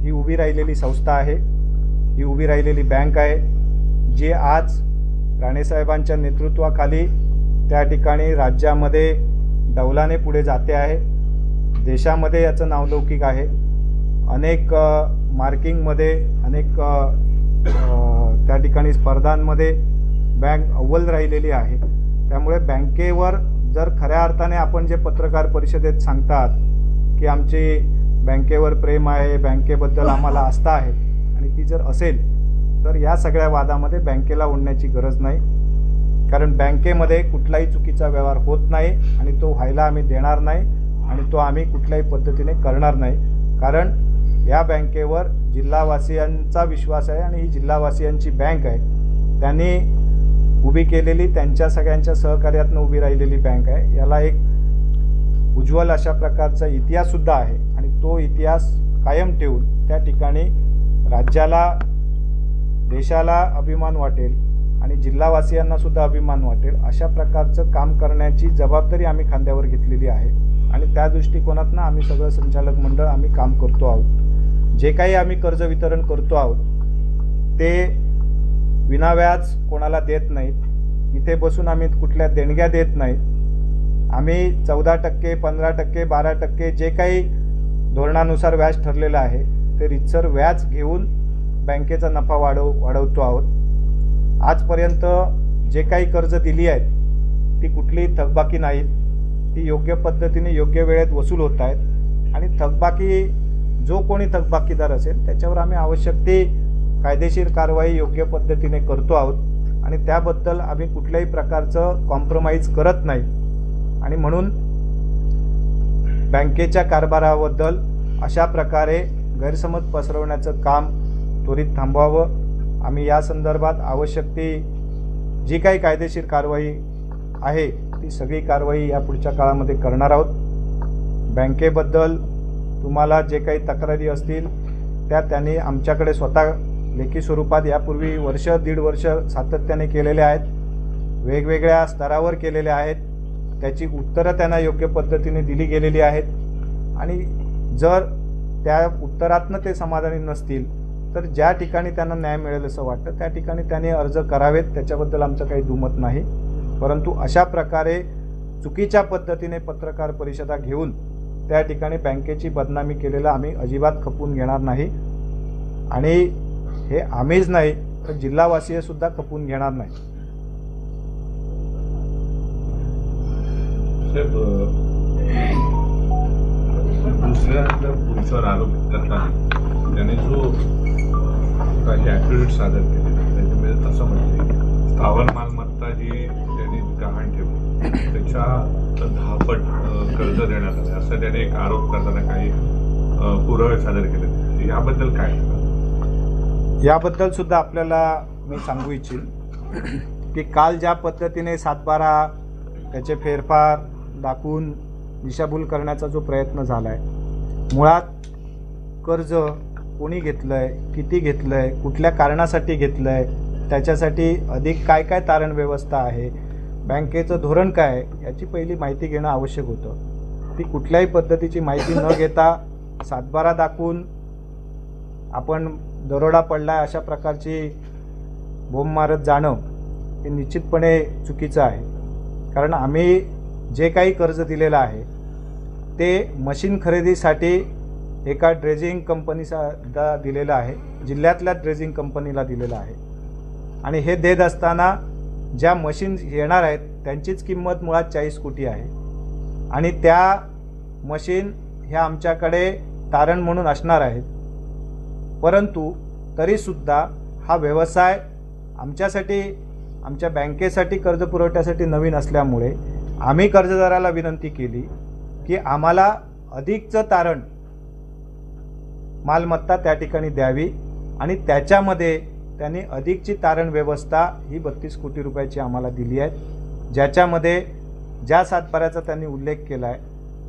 ही उभी राहिलेली संस्था आहे, ही उभी राहिलेली बँक आहे, जी आज राणेसाहेबांच्या नेतृत्वाखाली त्या ठिकाणी राज्यामध्ये डौलाने पुढे जाते आहे। देशामध्ये याचं नावलौकिक आहे। अनेक मार्किंगमध्ये, अनेक त्या ठिकाणी स्पर्धांमध्ये बँक अव्वल राहिलेली आहे। त्यामुळे बँकेवर जर खऱ्या अर्थाने आपण जे पत्रकार परिषदेत सांगतात की आमची बँकेवर प्रेम आहे, बँकेबद्दल आम्हाला आस्था आहे, आणि ती जर असेल तर या सगळ्या वादामध्ये बँकेला ओढण्याची गरज नाही, कारण बँकेमध्ये कुठलाही चुकीचा व्यवहार होत नाही आणि तो व्हायला आम्ही देणार नाही आणि तो आम्ही कुठल्याही पद्धतीने करणार नाही। कारण या बँकेवर जिल्हावासियांचा विश्वास आहे आणि ही जिल्हावासियांची बँक आहे। त्यांनी उभी केलेली, त्यांच्या सगळ्यांच्या सहकार्यातून उभी राहिलेली बँक आहे। याला एक उज्ज्वल अशा प्रकारचा इतिहाससुद्धा आहे आणि तो इतिहास कायम ठेवून त्या ठिकाणी राज्याला, देशाला अभिमान वाटेल आणि जिल्हावासियांनासुद्धा अभिमान वाटेल अशा प्रकारचं काम करण्याची जबाबदारी आम्ही खांद्यावर घेतलेली आहे आणि त्या दृष्टिकोनातून आम्ही सगळं संचालक मंडळ आम्ही काम करतो आहोत। जे काही आम्ही कर्ज वितरण करतो आहोत ते विनाव्याज कोणाला देत नाहीत, इथे बसून आम्ही कुठल्या देणग्या देत नाहीत। आम्ही 14%, 15%, 12% जे काही धोरणानुसार व्याज ठरलेलं आहे ते रितसर व्याज घेऊन बँकेचा नफा वाढवतो आहोत। आजपर्यंत जे काही कर्ज दिली आहेत ती कुठलीही थकबाकी नाहीत, ती योग्य पद्धतीने योग्य वेळेत वसूल होत आहेत आणि थकबाकी जो कोणी थकबाकीदार असेल त्याच्यावर आम्ही आवश्यक ती कायदेशीर कारवाई योग्य पद्धतीने करतो आहोत आणि त्याबद्दल आम्ही कुठल्याही प्रकारचं कॉम्प्रोमाइज करत नाही आणि म्हणून बँकेच्या कारभाराबद्दल अशा प्रकारे गैरसमज पसरवण्याचं काम त्वरित थांबवावं। आम्ही या संदर्भात आवश्यक ती जी काही कायदेशीर कारवाई आहे ती सगळी कारवाई या पुढच्या काळामध्ये करणार आहोत। बँकेबद्दल तुम्हाला जे काही तक्रारी असतील त्या त्यांनी आमच्याकडे स्वतः लेखी स्वरूपात यापूर्वी वर्ष, दीड वर्ष सातत्याने केलेले आहेत, वेगवेगळ्या स्तरावर केलेले आहेत, त्याची उत्तरं त्यांना योग्य पद्धतीने दिली गेलेली आहेत आणि जर त्या उत्तरातनं ते समाधानी नसतील तर ज्या ठिकाणी त्यांना न्याय मिळेल असं वाटतं त्या ठिकाणी त्यांनी अर्ज करावेत, त्याच्याबद्दल आमचं काही दुमत नाही। परंतु अशा प्रकारे चुकीच्या पद्धतीने पत्रकार परिषदा घेऊन त्या ठिकाणी बँकेची बदनामी केलेलं आम्ही अजिबात खपून घेणार नाही आणि हे आम्हीच नाही तर जिल्हावासीय सुद्धा खपून घेणार नाही। दुसऱ्या पुरुषावर आरोप करताना त्याने जो काही ॲफिडेव्हिट सादर केले त्याच्यामध्ये असं म्हटले स्थावर मालमत्ता जी त्यांनी गहाण ठेवली त्याच्या 10 पट कर्ज देण्यात आलं असं त्याने एक आरोप करताना काही पुरावे सादर केले, याबद्दल काय? याबद्दल सुद्धा आपल्याला मी सांगू इच्छिन की काल ज्या पद्धतीने 7/12 त्याचे फेरफार दाखवून दिशाभूल करण्याचा जो प्रयत्न झाला आहे, मुळात कर्ज कोणी घेतलं आहे, किती घेतलं आहे, कुठल्या कारणासाठी घेतलं आहे, त्याच्यासाठी अधिक काय काय तारण व्यवस्था आहे, बँकेचं धोरण काय आहे याची पहिली माहिती घेणं आवश्यक होतं। ती कुठल्याही पद्धतीची माहिती न घेता 7/12 दाखवून आपण दरोडा पडला अशा प्रकारची बोंब मारत जाणं हे निश्चितपणे चुकीचं आहे। कारण आम्ही जे काही कर्ज दिलेलं आहे ते मशीन खरेदीसाठी एका ड्रेजिंग कंपनीला दिलेलं आहे, जिल्ह्यातल्या ड्रेजिंग कंपनीला दिलेलं आहे आणि हे देत असताना ज्या मशीन येणार आहेत त्यांचीच किंमत मुळात 40 कोटी आहे आणि त्या मशीन ह्या आमच्याकडे तारण म्हणून असणार आहेत। परंतु तरीसुद्धा हा व्यवसाय आमच्यासाठी, आमच्या बँकेसाठी कर्ज पुरवठ्यासाठी नवीन असल्यामुळे आम्ही कर्जदाराला विनंती केली की आम्हाला अधिकचं तारण मालमत्ता त्या ठिकाणी द्यावी आणि त्याच्यामध्ये त्यांनी अधिकची तारण व्यवस्था ही 32 कोटी रुपयाची आम्हाला दिली आहे, ज्याच्यामध्ये ज्या 7/12चा त्यांनी उल्लेख केला आहे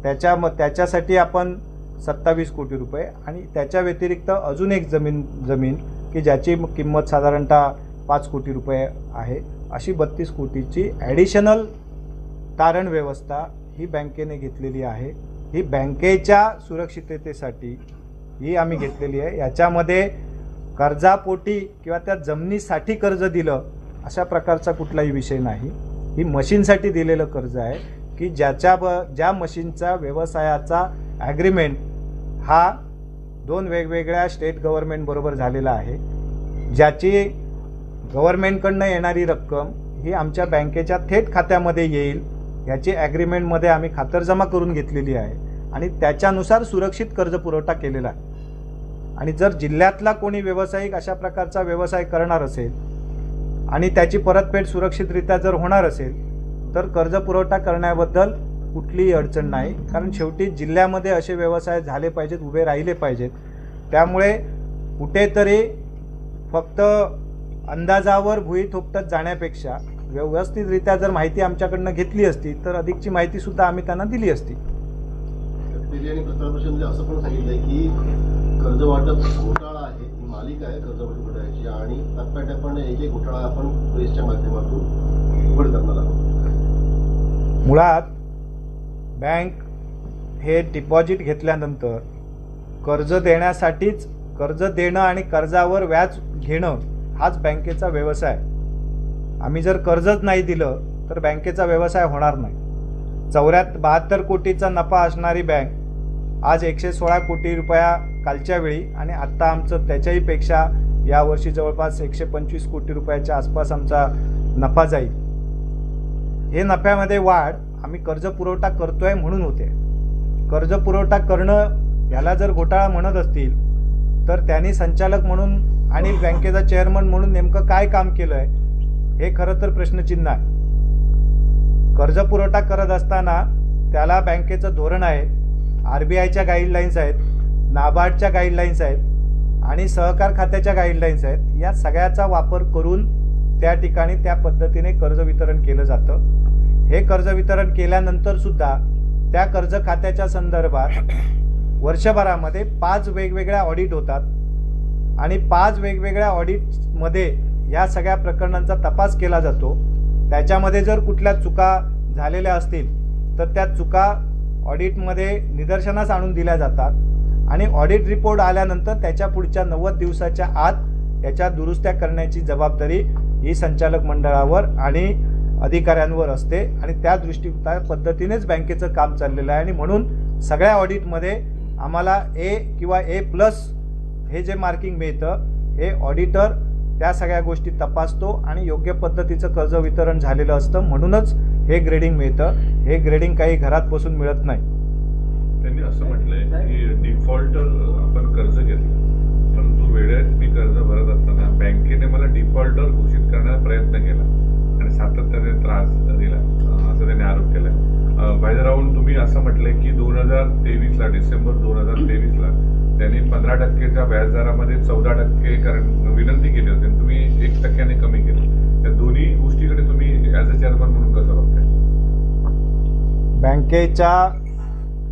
त्याच्यासाठी आपण 27 कोटी रुपये आणि त्याच्या व्यतिरिक्त अजून एक जमीन की ज्याची किंमत साधारणतः 5 कोटी रुपये आहे, अशी 32 कोटीची ॲडिशनल तारण व्यवस्था ही बँकेने घेतलेली आहे. ही बँकेच्या सुरक्षिततेसाठी ही आम्ही घेतलेली आहे. याच्यामध्ये कर्जापोटी किंवा त्या जमिनीसाठी कर्ज दिलं अशा प्रकारचा कुठलाही विषय नाही. ही मशीनसाठी दिलेलं कर्ज आहे की ज्या मशीनचा व्यवसायाचा ॲग्रीमेंट हा 2 वेगवेगळ्या स्टेट गव्हर्नमेंटबरोबर झालेला आहे. ज्याची गव्हर्नमेंटकडनं येणारी रक्कम ही आमच्या बँकेच्या थेट खात्यामध्ये येईल याची ॲग्रीमेंटमध्ये आम्ही खातरजमा करून घेतलेली आहे आणि त्याच्यानुसार सुरक्षित कर्ज पुरवठा केलेला आहे. आणि जर जिल्ह्यातला कोणी व्यावसायिक अशा प्रकारचा व्यवसाय करणार असेल आणि त्याची परतफेड सुरक्षितरित्या जर होणार असेल तर कर्ज पुरवठा करण्याबद्दल कुठलीही अडचण नाही. कारण शेवटी जिल्ह्यामध्ये असे व्यवसाय झाले पाहिजेत, उभे राहिले पाहिजेत. त्यामुळे कुठेतरी फक्त अंदाजावर भुई थोपटत जाण्यापेक्षा व्यवस्थितरित्या जर माहिती आमच्याकडनं घेतली असती तर अधिकची माहितीसुद्धा आम्ही त्यांना दिली असती. आणि पत्रपरिषदेमध्ये असं पण सांगितलंय की कर्ज वाटप घोटाळा आहे, ही मालिका आहे कर्ज वाटप घोटाळ्याची आणि टप्प्याटप्प्याने एक घोटाळा आपण प्रेसच्या माध्यमातून उघड करणार आहोत. मुळात बँक हे डिपॉझिट घेतल्यानंतर कर्ज देण्यासाठीच कर्ज देणं आणि कर्जावर व्याज घेणं हाच बँकेचा व्यवसाय. आम्ही जर कर्जच नाही दिलं तर बँकेचा व्यवसाय होणार नाही. 72 कोटीचा नफा असणारी बँक आज 116 कोटी रुपया कालच्या वेळी आणि आत्ता आमचं त्याच्याही पेक्षा यावर्षी जवळपास 125 कोटी रुपयाच्या आसपास आमचा नफा जाईल. हे नफ्यामध्ये वाढ आम्ही कर्ज पुरवठा करतोय म्हणून होते. कर्ज पुरवठा करणं याला जर घोटाळा म्हणत असतील तर त्यांनी संचालक म्हणून आणि बँकेचा चेअरमन म्हणून नेमकं काय काम केलं आहे हे खरं तर प्रश्नचिन्ह आहे. कर्ज पुरवठा करत असताना त्याला बँकेचं धोरण आहे, RBIच्या गाईडलाईन्स आहेत, नाबार्डच्या गाईडलाईन्स आहेत आणि सहकार खात्याच्या गाईडलाईन्स आहेत. या सगळ्याचा वापर करून त्या ठिकाणी त्या पद्धतीने कर्ज वितरण केलं जातं. हे कर्ज वितरण केल्यानंतर सुद्धा त्या कर्ज खात्याच्या संदर्भात वर्षभरामध्ये 5 वेगवेगळ्या ऑडिट होतात आणि 5 वेगवेगळ्या ऑडिटमध्ये या सगळ्या प्रकरणांचा तपास केला जातो. त्याच्यामध्ये जर कुठल्या चुका झालेल्या असतील तर त्या चुका ऑडिटमध्ये निदर्शनास आणून दिल्या जातात आणि ऑडिट रिपोर्ट आल्यानंतर त्याच्या पुढच्या 90 दिवसाच्या आत याच्या दुरुस्त्या करण्याची जबाबदारी ही संचालक मंडळावर आणि अधिकाऱ्यांवर असते आणि त्या पद्धतीनेच बँकेचं काम चाललेलं आहे. आणि म्हणून सगळ्या ऑडिटमध्ये आम्हाला A किंवा A+ हे जे मार्किंग मिळतं हे ऑडिटर त्या सगळ्या गोष्टी तपासतो आणि योग्य पद्धतीचं कर्ज वितरण झालेलं असतं म्हणूनच हे ग्रेडिंग मिळतं. हे ग्रेडिंग काही घरात बसून मिळत नाही. त्यांनी असं म्हटलंय की डिफॉल्ट आपण कर्ज घेतलं परंतु वेळेत मी कर्ज भरत असताना बँकेने मला डिफॉल्टर घोषित करण्याचा प्रयत्न केला आणि सातत्याने त्रास दिला असं त्यांनी आरोप केलाय. बाय द राऊंड तुम्ही असं म्हटलंय की 2023ला डिसेंबर 2023ला त्यांनी 15% व्याजदरामध्ये 14% विनंती केली होती आणि तुम्ही 1% कमी केलं. त्या दोन्ही गोष्टीकडे तुम्ही ॲज अ चेअरमन म्हणून कसं बघताय? बँकेच्या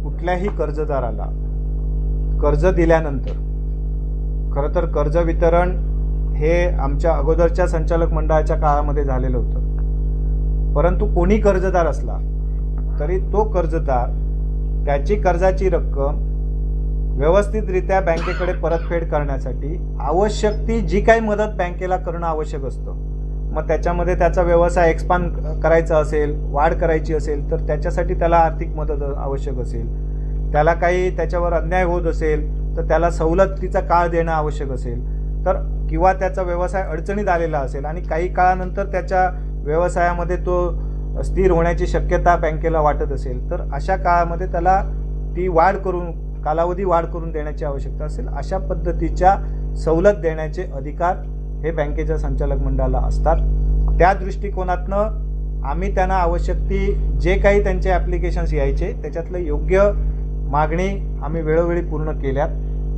कुठल्याही कर्जदाराला कर्ज दिल्यानंतर खरं तर कर्ज वितरण हे आमच्या अगोदरच्या संचालक मंडळाच्या काळामध्ये झालेलं होतं. परंतु कोणी कर्जदार असला तरी तो कर्जदार त्याची कर्जाची रक्कम व्यवस्थितरित्या बँकेकडे परतफेड करण्यासाठी आवश्यक ती जी काही मदत बँकेला करणं आवश्यक असतं. मग त्याच्यामध्ये त्याचा व्यवसाय एक्सपांड करायचा असेल, वाढ करायची असेल तर त्याच्यासाठी त्याला आर्थिक मदत आवश्यक असेल, त्याला काही त्याच्यावर अन्याय होत असेल तर त्याला सवलतीचा काळ देणं आवश्यक असेल तर किंवा त्याचा व्यवसाय अडचणीत आलेला असेल आणि काही काळानंतर त्याच्या व्यवसायामध्ये तो स्थिर होण्याची शक्यता बँकेला वाटत असेल तर अशा काळामध्ये त्याला ती वाढ करून कालावधी वाढ करून देण्याची आवश्यकता असेल. अशा पद्धतीच्या सवलत देण्याचे अधिकार हे बँकेच्या संचालक मंडळाला असतात. त्या दृष्टिकोनातनं आम्ही त्यांना आवश्यक ती जे काही त्यांचे ॲप्लिकेशन्स यायचे त्याच्यातलं योग्य मागणी आम्ही वेळोवेळी पूर्ण केल्यात.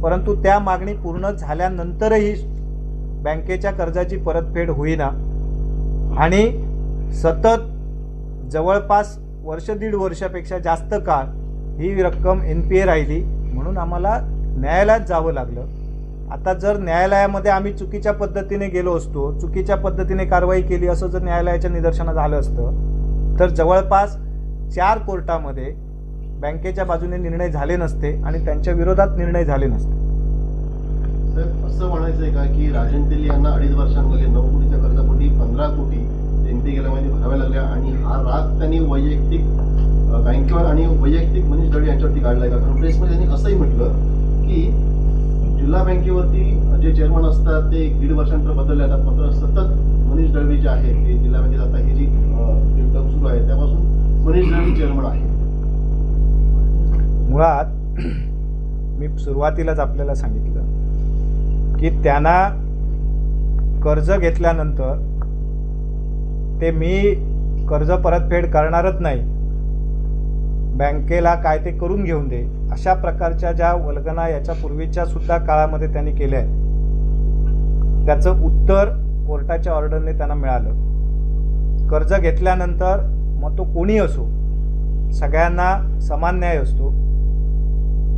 परंतु त्या मागणी पूर्ण झाल्यानंतरही बँकेच्या कर्जाची परतफेड होईना आणि सतत जवळपास 1.5 वर्षापेक्षा जास्त काळ ही रक्कम NPA राहिली म्हणून आम्हाला न्यायालयात जावं लागलं. आता जर न्यायालयामध्ये आम्ही चुकीच्या पद्धतीने गेलो असतो, चुकीच्या पद्धतीने कारवाई केली असं जर न्यायालयाच्या निदर्शनास झालं असतं तर जवळपास 4 कोर्टामध्ये बँकेच्या बाजूने निर्णय झाले नसते आणि त्यांच्या विरोधात निर्णय झाले नसते. साहेब, असं म्हणायचं आहे का की राजन तेली यांना 2.5 वर्षांमध्ये 9 कोटीच्या कर्जापोटी 15 कोटी एनपी गेल्या महिने भराव्या लागल्या आणि हा राग त्यांनी वैयक्तिक बँकेवर आणि वैयक्तिक मनीष दळवी यांच्यावरती काढलाय का? कारण प्रेसमध्ये त्यांनी असंही म्हटलं की जिल्हा बँकेवरती जे चेअरमन असतात ते 1.5 वर्षानंतर बदलले जातात, मात्र सतत मनीष दळवी जे आहेत ते जिल्हा बँकेत आता ही जी टर्म सुरू आहे त्यापासून मनीष दळवी चेअरमन आहे. मुळात मी सुरुवातीलाच आपल्याला सांगितलं की त्यांना कर्ज घेतल्यानंतर ते मी कर्ज परतफेड करणारच नाही, बँकेला काय ते करून घेऊन दे, अशा प्रकारच्या ज्या वल्गना याच्या पूर्वीच्या सुद्धा काळामध्ये त्यांनी केल्या आहेत त्याचं उत्तर कोर्टाच्या ऑर्डरने त्यांना मिळालं. कर्ज घेतल्यानंतर मग तो कोणी असो सगळ्यांना समान न्याय असतो.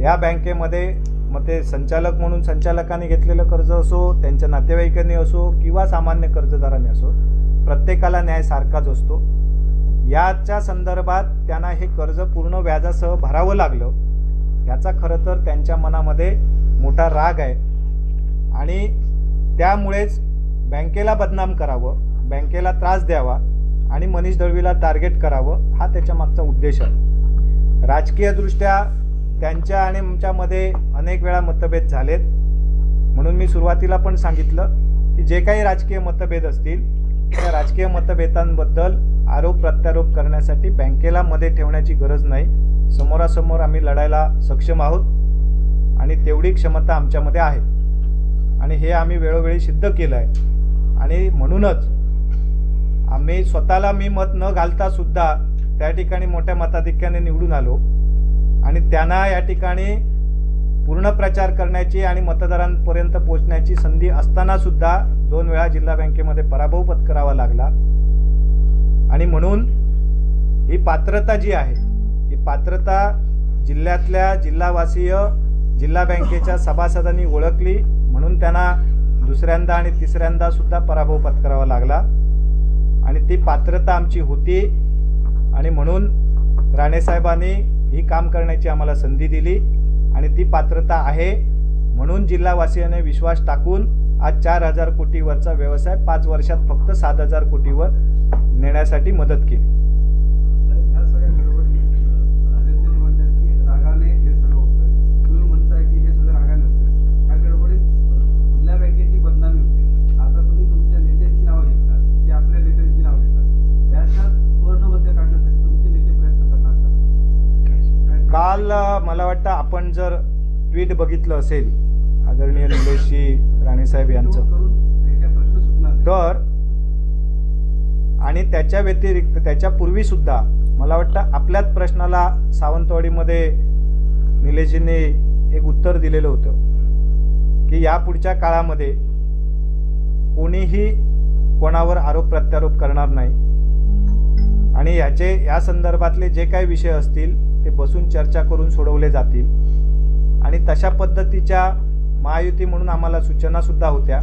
या बँकेमध्ये मग ते संचालक म्हणून संचालकांनी घेतलेलं कर्ज असो, त्यांच्या नातेवाईकांनी असो किंवा सामान्य कर्जदारांनी असो, प्रत्येकाला न्याय सारखाच असतो. याच्या संदर्भात त्यांना हे कर्ज पूर्ण व्याजासह भरावं लागलं याचा खरं तर त्यांच्या मनामध्ये मोठा राग आहे आणि त्यामुळेच बँकेला बदनाम करावं, बँकेला त्रास द्यावा आणि मनीष दळवीला टार्गेट करावं हा त्याच्या मागचा उद्देश आहे. राजकीयदृष्ट्या त्यांच्या आणि आमच्यामध्ये अनेक वेळा मतभेद झालेत, म्हणून मी सुरुवातीला पण सांगितलं की जे काही राजकीय मतभेद असतील त्या राजकीय मतभेदांबद्दल आरोप प्रत्यारोप करण्यासाठी बँकेला मध्ये ठेवण्याची गरज नाही. समोरासमोर आम्ही लढायला सक्षम आहोत आणि तेवढी क्षमता आमच्यामध्ये आहे आणि हे आम्ही वेळोवेळी सिद्ध केलं आहे. आणि म्हणूनच आम्ही स्वतःला मी मत न घालता सुद्धा त्या ठिकाणी मोठ्या मताधिक्याने निवडून आलो आणि त्यांना या ठिकाणी पूर्ण प्रचार करण्याची आणि मतदारांपर्यंत पोहोचण्याची संधी असताना सुद्धा 2 वेळा जिल्हा बँकेमध्ये पराभव पत्करावा लागला. आणि म्हणून ही पात्रता जी आहे ही पात्रता जिल्ह्यातल्या जिल्हावासीय जिल्हा बँकेच्या सभासदांनी ओळखली, म्हणून त्यांना दुसऱ्यांदा आणि तिसऱ्यांदा सुद्धा पराभव पत्करावा लागला आणि ती पात्रता आमची होती आणि म्हणून राणेसाहेबांनी ही काम करण्याची आम्हाला संधी दिली आणि ती पात्रता आहे म्हणून जिल्हावासियांनी विश्वास टाकून आज 4,000 कोटीवरचा व्यवसाय 5 वर्षात फक्त 7,000 कोटीवर नेण्यासाठी मदत केली. ह्या सगळ्या गडबडी राजन तेली म्हणतात की रागाने हे सगळं होतंय, तुम्ही म्हणताय की हे सगळं रागाने होतंय. ह्या गडबडीत जिल्हा बँकेची बदनामी होते. आता तुम्ही तुमच्या नेत्यांची नावं घेतात, ते आपल्या नेत्यांची नावं घेतात. याच्यात सुवर्णमध्य काढण्यासाठी तुमचे नेते प्रयत्न करणार का? काल मला वाटतं आपण जर ट्विट बघितलं असेल आदरणीय निलेशजी राणेसाहेब यांचं करून हे काय प्रश्न सुटणार नाही. तर आणि त्याच्या व्यतिरिक्त त्याच्यापूर्वी सुद्धा मला वाटतं आपल्याच प्रश्नाला सावंतवाडीमध्ये निलेशजींनी एक उत्तर दिलेलं होतं की यापुढच्या काळामध्ये कोणीही कोणावर आरोप प्रत्यारोप करणार नाही आणि या संदर्भातले जे काही विषय असतील ते बसून चर्चा करून सोडवले जातील आणि तशा पद्धतीच्या महायुती म्हणून आम्हाला सूचनासुद्धा होत्या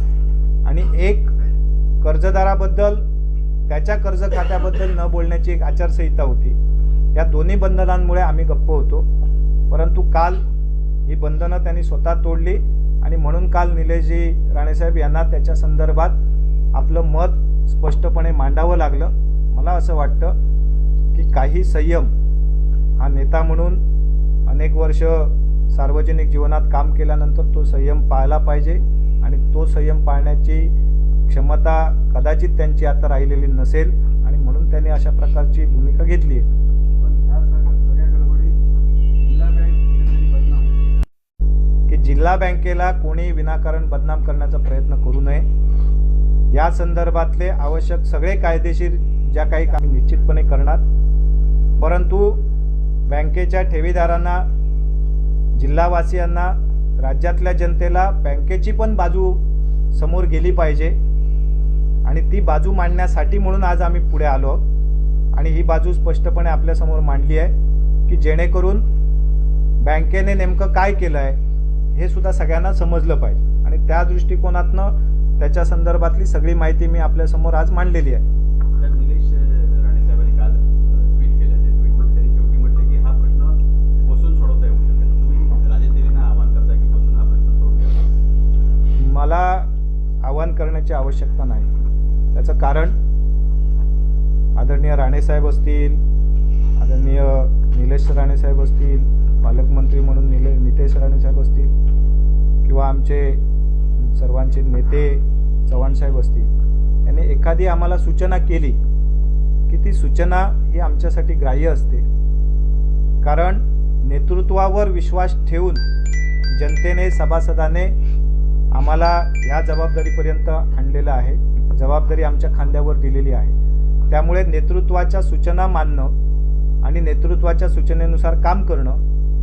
आणि एक कर्जदाराबद्दल त्याच्या कर्ज खात्याबद्दल न बोलण्याची एक आचारसंहिता होती. या दोन्ही बंधनांमुळे आम्ही गप्प होतो, परंतु काल ही बंधनं त्यांनी स्वतः तोडली आणि म्हणून काल निलेशजी राणेसाहेब यांना त्याच्या संदर्भात आपलं मत स्पष्टपणे मांडावं लागलं. मला असं वाटतं की काही संयम हा नेता म्हणून अनेक वर्ष सार्वजनिक जीवनात काम केल्यानंतर तो संयम पाळला पाहिजे आणि तो संयम पाळण्याची क्षमता कदाचित त्यांची आता राहिलेली नसेल आणि म्हणून त्यांनी अशा प्रकारची भूमिका घेतली आहे. पण ह्या सगळ्या गडबडीत जिल्हा बँक बदनाम की जिल्हा बँकेला कोणी विनाकारण बदनाम करण्याचा प्रयत्न करू नये. या संदर्भातले आवश्यक सगळे कायदेशीर ज्या काही आम्ही निश्चितपणे करणार, परंतु बँकेच्या ठेवीदारांना, जिल्हावासियांना, राज्यातल्या जनतेला बँकेची पण बाजू समोर गेली पाहिजे आणि ती बाजू मांडण्यासाठी म्हणून आज आम्ही पुढे आलो आणि ही बाजू स्पष्टपणे आपल्यासमोर मांडली आहे की जेणेकरून बँकेने नेमकं काय केलं आहे हे सुद्धा सगळ्यांना समजलं पाहिजे आणि त्या दृष्टिकोनातनं त्याच्या संदर्भातली सगळी माहिती मी आपल्यासमोर आज मांडलेली आहे. तर निलेश राणे साहेबांनी काल ट्विट केलं. त्या ट्विटमध्ये त्यांनी शेवटी म्हटलं की हा प्रश्न बसून सोडवता येऊ शकेल. तुम्ही राजेश देवींना आवाहन करता की बसून हा प्रश्न सोडवूया? मला आवाहन करण्याची आवश्यकता नाही. त्याचं कारण आदरणीय राणेसाहेब असतील, आदरणीय निलेश राणेसाहेब असतील, पालकमंत्री म्हणून नितेश राणेसाहेब असतील, किंवा आमचे सर्वांचे नेते चव्हाणसाहेब असतील, यांनी एखादी आम्हाला सूचना केली की ती सूचना ही आमच्यासाठी ग्राह्य असते. कारण नेतृत्वावर विश्वास ठेवून जनतेने, सभासदाने आम्हाला ह्या जबाबदारीपर्यंत आणलेलं आहे. जबाबदारी आमच्या खांद्यावर दिलेली आहे. त्यामुळे नेतृत्वाच्या सूचना मानणं आणि नेतृत्वाच्या सूचनेनुसार काम करणं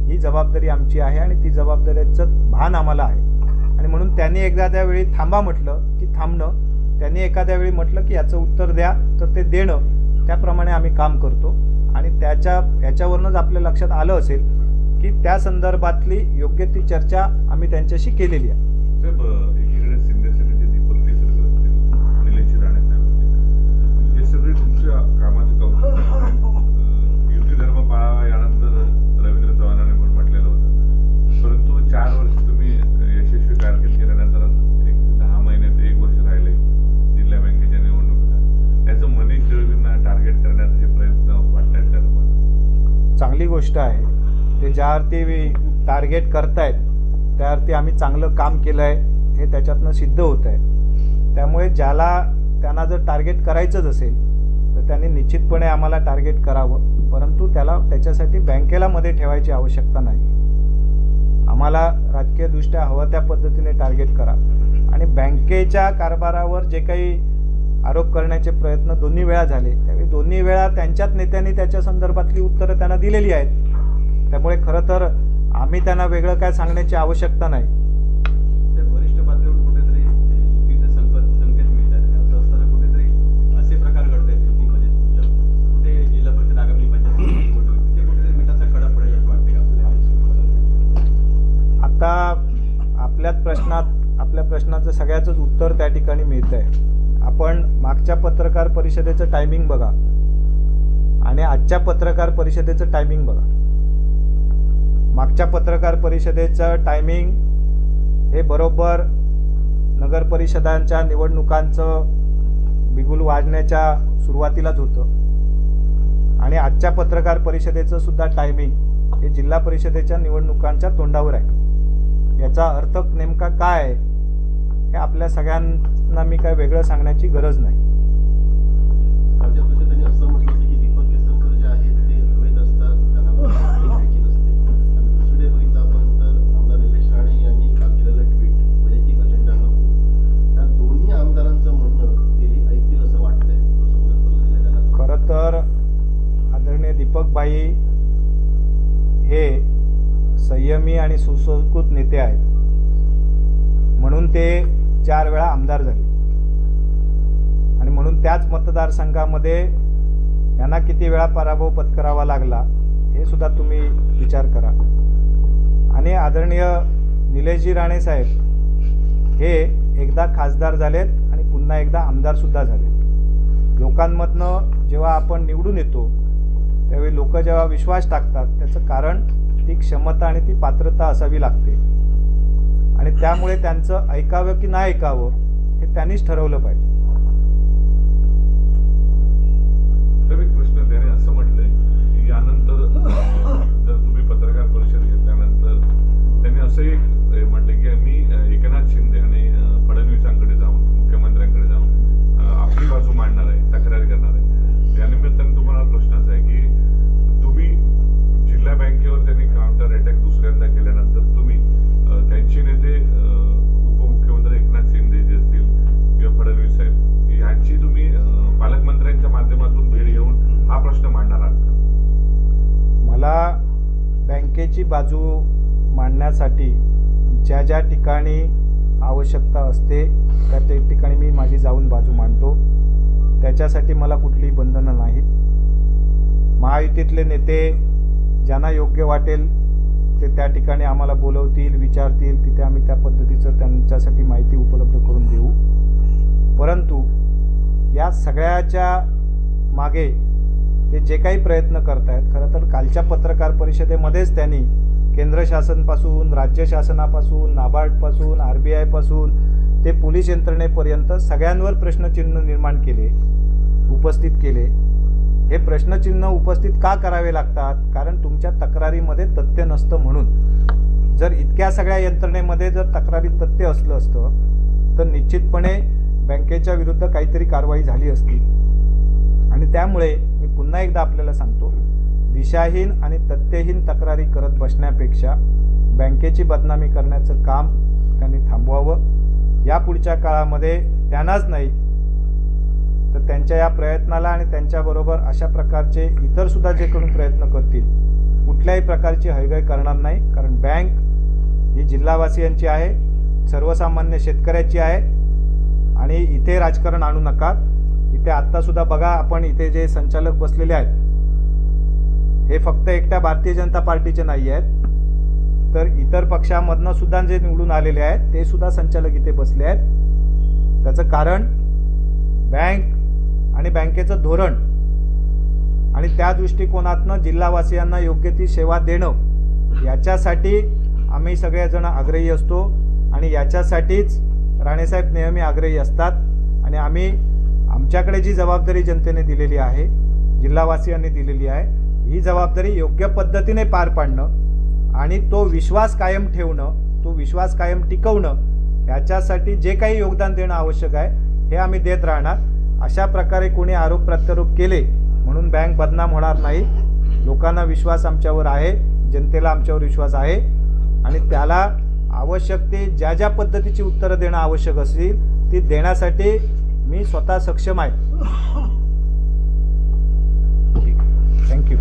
ही जबाबदारी आमची आहे आणि ती जबाबदारीचं भान आम्हाला आहे. आणि म्हणून त्यांनी एखाद्या वेळी थांबा म्हटलं की थांबणं, त्यांनी एखाद्या वेळी म्हटलं की याचं उत्तर द्या तर ते देणं, त्याप्रमाणे आम्ही काम करतो. आणि याच्यावरूनच आपल्या लक्षात आलं असेल की त्या संदर्भातली योग्य ती चर्चा आम्ही त्यांच्याशी केलेली आहे. साहेब, एकीकडे शिंदेसेनेचे दीपक केसरकर असतील, निलेश राणे साहेब असतील, हे सगळे तुमच्या कामाचं कौतुक. युती धर्म पाळावा यानंतर रवींद्र चव्हाणांनी पण म्हटलेलं होतं. परंतु 4 वर्ष तुम्ही यशस्वी कारकीर्द केल्यानंतर एक 10 महिने ते 1 वर्ष राहिले जिल्हा बँकेच्या निवडणुकीला. त्याचं मनीष तिळवींना टार्गेट करण्याचे प्रयत्न वाटतात का तुम्हाला? चांगली गोष्ट आहे. ते ज्या अर्थी टार्गेट करतायत त्या अर्थी आम्ही चांगलं काम केलं आहे हे त्याच्यातनं सिद्ध होत आहे. त्यामुळे त्यांना जर टार्गेट करायचंच असेल तर त्यांनी निश्चितपणे आम्हाला टार्गेट करावं. परंतु त्याच्यासाठी बँकेला मध्ये ठेवायची आवश्यकता नाही. आम्हाला राजकीयदृष्ट्या हवं त्या पद्धतीने टार्गेट करा. आणि बँकेच्या कारभारावर जे काही आरोप करण्याचे प्रयत्न दोन्ही वेळा झाले, त्यावेळी दोन्ही वेळा त्यांच्याच नेत्यांनी त्याच्या संदर्भातली उत्तरं त्यांना दिलेली आहेत. त्यामुळे खरं तर आम्ही त्यांना वेगळं काय सांगण्याची आवश्यकता नाही. ते वरिष्ठ पातळीवर कुठेतरी युतीचे संकेत मिळतात. असं असताना कुठेतरी असे प्रकार घडत आहेत युतीमध्ये. कुठे जिल्हा परिषद आगामी पंचायत निवडणूक तिथे कुठेतरी मिठाचा खडा पडेल असं वाटते का आपल्याला? आता आपल्या प्रश्नाचं सगळ्याचंच उत्तर त्या ठिकाणी मिळतं आहे. आपण मागच्या पत्रकार परिषदेचं टायमिंग बघा आणि आजच्या पत्रकार परिषदेचं टायमिंग बघा. मागच्या पत्रकार परिषदेचं टायमिंग हे बरोबर नगर परिषदांच्या निवडणुकांचं बिगुल वाजण्याच्या सुरुवातीलाच होतं. आणि आजच्या पत्रकार परिषदेचं सुद्धा टायमिंग हे जिल्हा परिषदेच्या निवडणुकांच्या तोंडावर आहे. याचा अर्थ नेमका काय आहे हे आपल्या सगळ्यांना मी काय वेगळं सांगण्याची गरज नाही. राज्य परिषदेने असं म्हटलं होतं की दीपक केसरकर जे आहेत ते अवैध असतात, त्यांना घ्यायची नसते. आणि दुसरीकडे बघितलं आपण तर आमदार निलेश राणे यांनी काल केलेलं ट्विट वैयक्तिक अजेंडा नको, त्या दोन्ही आमदारांचं म्हणणं तेही ऐकतील असं वाटतंय. असं पुढे सल्ला दिला गेला. खरं तर आदरणीय दीपकबाई हे संयमी आणि सुसंस्कृत नेते आहेत. म्हणून ते 4 वेळा आमदार झाले आणि म्हणून त्याच मतदारसंघामध्ये यांना किती वेळा पराभव पत्करावा लागला हे सुद्धा तुम्ही विचार करा. आणि आदरणीय निलेशजी राणे साहेब हे एकदा खासदार झालेत आणि पुन्हा एकदा आमदारसुद्धा झालेत. लोकांमधनं जेव्हा आपण निवडून येतो त्यावेळी लोक जेव्हा विश्वास टाकतात त्याचं कारण ती क्षमता आणि ती पात्रता असावी लागते. आणि त्यामुळे त्यांचं ऐकावं की नाही ऐकावं हे त्यांनीच ठरवलं पाहिजे. तर एक प्रश्न त्याने असं म्हटलंय की यानंतर जर तुम्ही पत्रकार परिषद घेतल्यानंतर त्यांनी असंही म्हटलं की मी एकनाथ शिंदे आणि फडणवीसांकडे जाऊन, मुख्यमंत्र्यांकडे जाऊन आपली बाजू मांडणार आहे, तक्रार करणार आहे. त्यानिमित्ताने तुम्हाला प्रश्न असा आहे की तुम्ही जिल्हा बँकेवर त्यांनी काउंटर अटॅक दुसऱ्यांदा केल्यानंतर तुम्ही त्यांचे नेते उपमुख्यमंत्री एकनाथ शिंदे जे असतील किंवा फडणवीस साहेब यांची तुम्ही पालकमंत्र्यांच्या माध्यमातून भेट घेऊन हा प्रश्न मांडणार आहात? मला बँकेची बाजू मांडण्यासाठी ज्या ज्या ठिकाणी आवश्यकता असते त्या ठिकाणी मी माझी जाऊन बाजू मांडतो. त्याच्यासाठी मला कुठलीही बंधनं नाहीत. महायुतीतले नेते ज्यांना योग्य वाटेल ते त्या ठिकाणी आम्हाला बोलवतील, विचारतील, तिथे आम्ही त्या पद्धतीचं त्यांच्यासाठी माहिती उपलब्ध करून देऊ. परंतु या सगळ्याच्या मागे ते जे काही प्रयत्न करत आहेत, खरं तर कालच्या पत्रकार परिषदेमध्येच त्यांनी केंद्र शासनापासून, राज्य शासनापासून, नाबार्डपासून, RBI ते पोलीस यंत्रणेपर्यंत सगळ्यांवर प्रश्नचिन्ह निर्माण केले, उपस्थित केले. हे प्रश्नचिन्ह उपस्थित का करावे लागतात? कारण तुमच्या तक्रारीमध्ये तथ्य नसतं म्हणून. जर इतक्या सगळ्या यंत्रणेमध्ये जर तक्रारीत तथ्य असलं असतं तर निश्चितपणे बँकेच्या विरुद्ध काहीतरी कारवाई झाली असती. आणि त्यामुळे मी पुन्हा एकदा आपल्याला सांगतो, दिशाहीन आणि तथ्यहीन तक्रारी करत बसण्यापेक्षा बँकेची बदनामी करण्याचं काम त्यांनी थांबवावं. या पुढच्या काळामध्ये त्यांनाच नाही तर त्यांच्या या प्रयत्नाला आणि त्यांच्याबरोबर अशा प्रकारचे इतरसुद्धा जे कोणी प्रयत्न करतील कुठल्याही प्रकारची हयगय करणार नाही. कारण बँक ही जिल्हावासियांची आहे, सर्वसामान्य शेतकऱ्याची आहे. आणि इथे राजकारण आणू नका. इथे आत्तासुद्धा बघा, आपण इथे जे संचालक बसलेले आहेत हे फक्त एकट्या भारतीय जनता पार्टीचे नाही आहेत, तर इतर पक्षामधनं सुद्धा जे निवडून आलेले आहेत ते सुद्धा संचालक इथे बसले आहेत. त्याचं कारण बँक आणि बँकेचं धोरण आणि त्या दृष्टिकोनातनं जिल्हावासियांना योग्य ती सेवा देणं याच्यासाठी आम्ही सगळेजण आग्रही असतो. आणि याच्यासाठीच राणेसाहेब नेहमी आग्रही असतात. आणि आम्ही आमच्याकडे जी जबाबदारी जनतेने दिलेली आहे, जिल्हावासियांनी दिलेली आहे, ही जबाबदारी योग्य पद्धतीने पार पाडणं आणि तो विश्वास कायम ठेवणं, तो विश्वास कायम टिकवणं याच्यासाठी जे काही योगदान देणं आवश्यक आहे हे आम्ही देत राहणार. अशा प्रकारे कोणी आरोप प्रत्यारोप केले म्हणून बँक बदनाम होणार नाही. लोकांना विश्वास आमच्यावर आहे, जनतेला आमच्यावर विश्वास आहे आणि त्याला आवश्यक ते ज्या ज्या पद्धतीची उत्तरं देणं आवश्यक असेल ती देण्यासाठी मी स्वतः सक्षम आहे. थँक्यू.